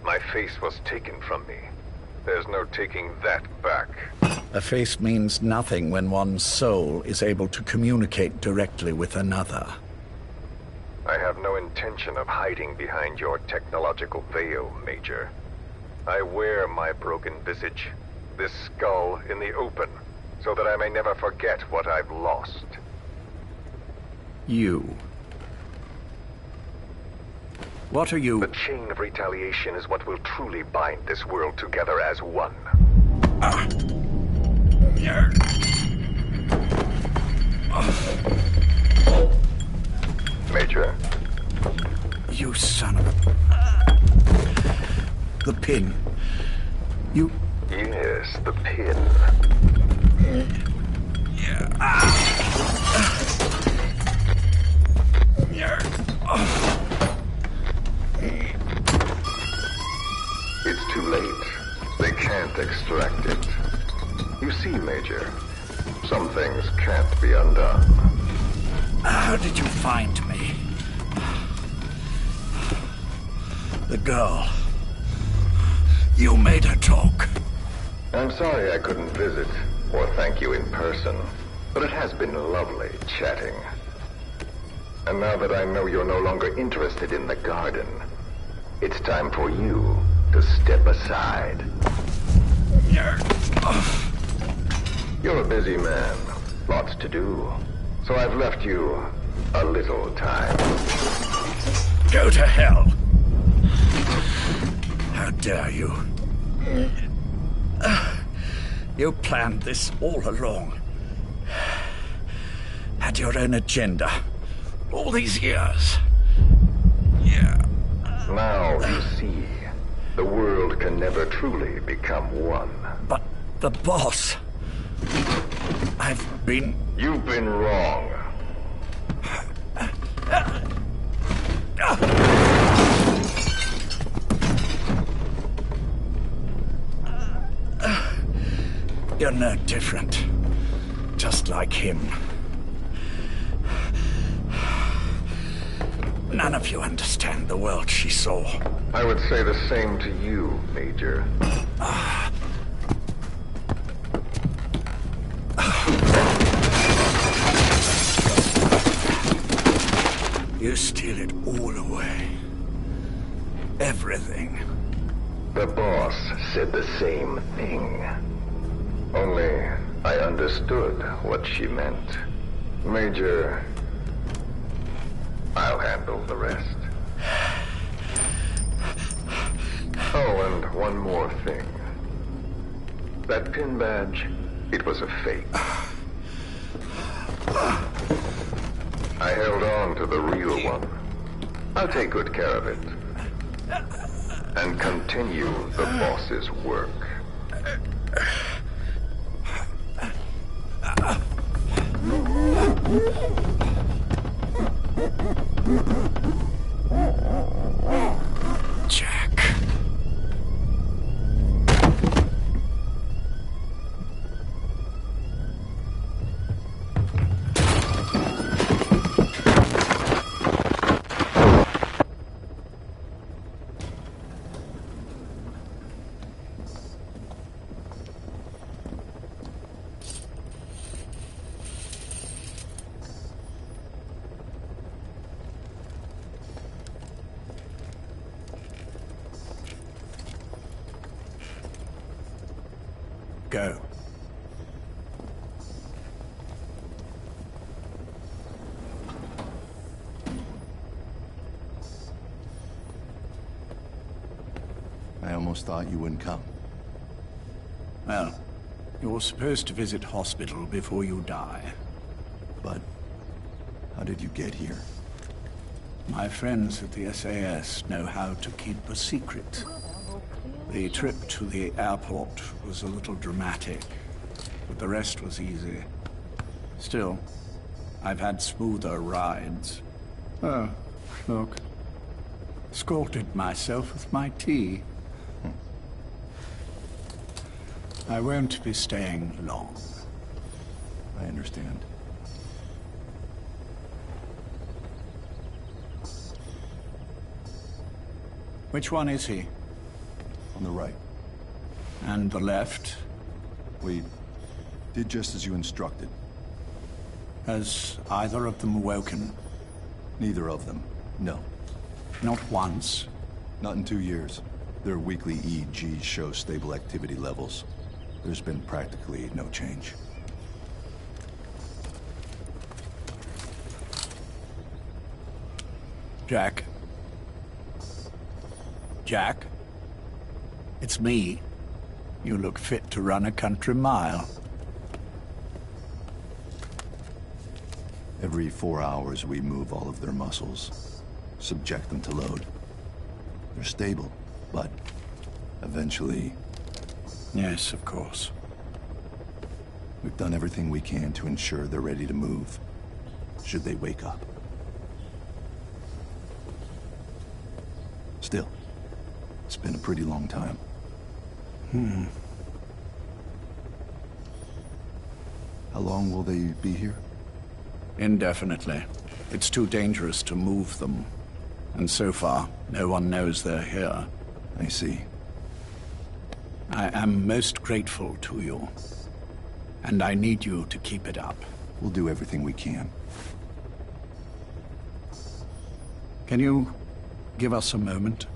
Speaker 20: My face was taken from me. There's no taking that back.
Speaker 17: A face means nothing when one's soul is able to communicate directly with another.
Speaker 20: I have no intention of hiding behind your technological veil, Major. I wear my broken visage, this skull, in the open, so that I may never forget what I've lost.
Speaker 17: You. What are you?
Speaker 20: The chain of retaliation is what will truly bind this world together as one. Major.
Speaker 17: You son of a... The pin. You...
Speaker 20: Yes, the pin. It's too late. They can't extract it. You see, Major, some things can't be undone.
Speaker 17: How did you find me? The girl. You made her talk.
Speaker 20: I'm sorry I couldn't visit or thank you in person, but it has been lovely chatting. And now that I know you're no longer interested in the garden, it's time for you to step aside. You're a busy man, lots to do, so I've left you a little time.
Speaker 17: Go to hell! How dare you? You planned this all along. Had your own agenda. All these years.
Speaker 20: Now you see, the world can never truly become one.
Speaker 17: But the boss...
Speaker 20: You've been wrong.
Speaker 17: You're no different. Just like him. None of you understand the world she saw.
Speaker 20: I would say the same to you, Major.
Speaker 17: You steal it all away. Everything.
Speaker 20: The boss said the same thing. Only I understood what she meant. Major, I'll handle the rest. Oh, and one more thing. That pin badge, it was a fake. I held on to the real one. I'll take good care of it. And continue the boss's work.
Speaker 17: Jack. Go.
Speaker 21: almost thought you wouldn't come.
Speaker 17: Well, you're supposed to visit hospital before you die.
Speaker 21: But how did you get here?
Speaker 17: My friends at the SAS know how to keep a secret. The trip to the airport was a little dramatic, but the rest was easy. Still, I've had smoother rides. Oh, look. Scalded myself with my tea. I won't be staying long.
Speaker 21: I understand.
Speaker 17: Which one is he?
Speaker 21: On the right.
Speaker 17: And the left?
Speaker 21: We did just as you instructed.
Speaker 17: Has either of them awoken?
Speaker 21: Neither of them, no.
Speaker 17: Not once?
Speaker 21: Not in 2 years. Their weekly EEGs show stable activity levels. There's been practically no change.
Speaker 17: Jack? Jack? It's me. You look fit to run a country mile.
Speaker 21: Every 4 hours we move all of their muscles, subject them to load. They're stable, but eventually...
Speaker 17: Yes, of course.
Speaker 21: We've done everything we can to ensure they're ready to move, should they wake up. Still, it's been a pretty long time. How long will they be here?
Speaker 17: Indefinitely. It's too dangerous to move them. And so far, no one knows they're here.
Speaker 21: I see.
Speaker 17: I am most grateful to you. And I need you to keep it up.
Speaker 21: We'll do everything we can.
Speaker 17: Can you give us a moment?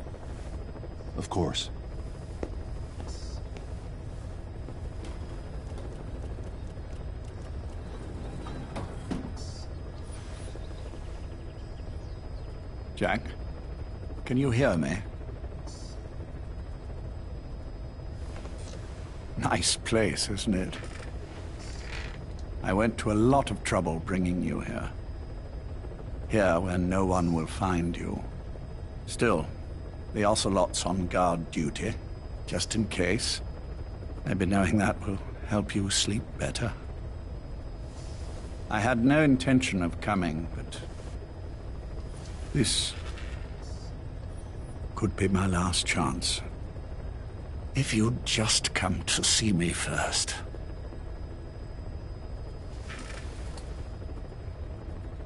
Speaker 21: Of course.
Speaker 17: Jack, can you hear me? Nice place, isn't it? I went to a lot of trouble bringing you here. Here, where no one will find you. Still, the Ocelot's on guard duty, just in case. Maybe knowing that will help you sleep better. I had no intention of coming, but... this could be my last chance. If you'd just come to see me first.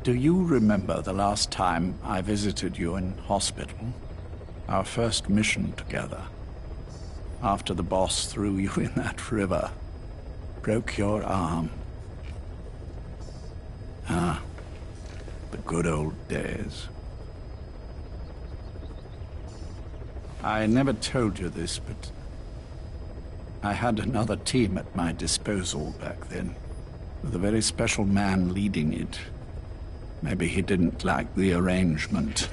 Speaker 17: Do you remember the last time I visited you in hospital? Our first mission together. After the boss threw you in that river. Broke your arm. Ah, the good old days. I never told you this, but I had another team at my disposal back then, with a very special man leading it. Maybe he didn't like the arrangement.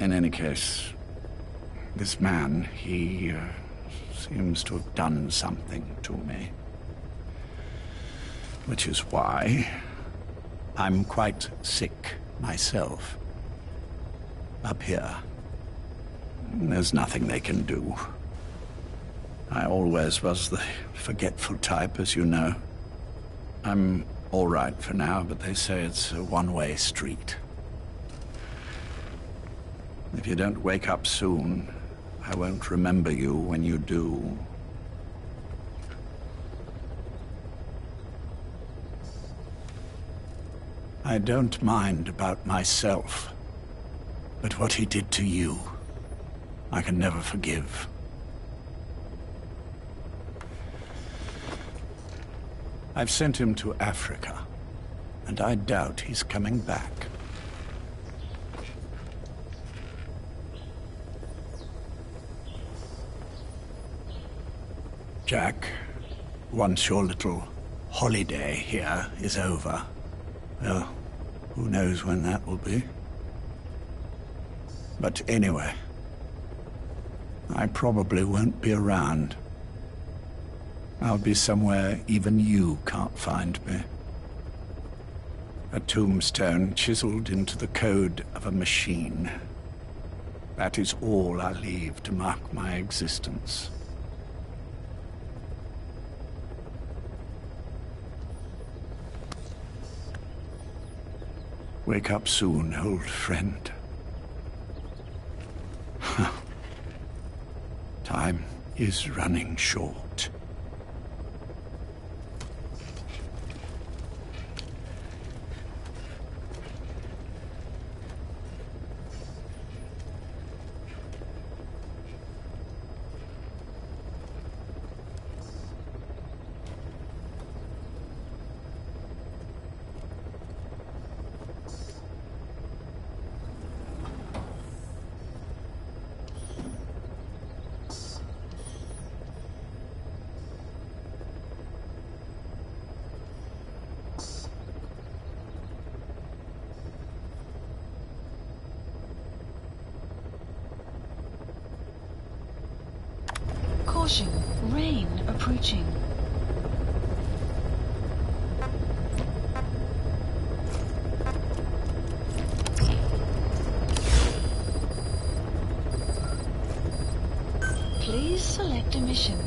Speaker 17: In any case, this man, he seems to have done something to me. Which is why I'm quite sick myself. Up here. There's nothing they can do. I always was the forgetful type, as you know. I'm all right for now, but they say it's a one-way street. If you don't wake up soon, I won't remember you when you do. I don't mind about myself, but what he did to you, I can never forgive. I've sent him to Africa, and I doubt he's coming back. Jack, once your little holiday here is over, well, who knows when that will be? But anyway, I probably won't be around. I'll be somewhere even you can't find me. A tombstone chiseled into the code of a machine. That is all I leave to mark my existence. Wake up soon, old friend. Time is running short.
Speaker 6: Caution, rain approaching. Please select a mission.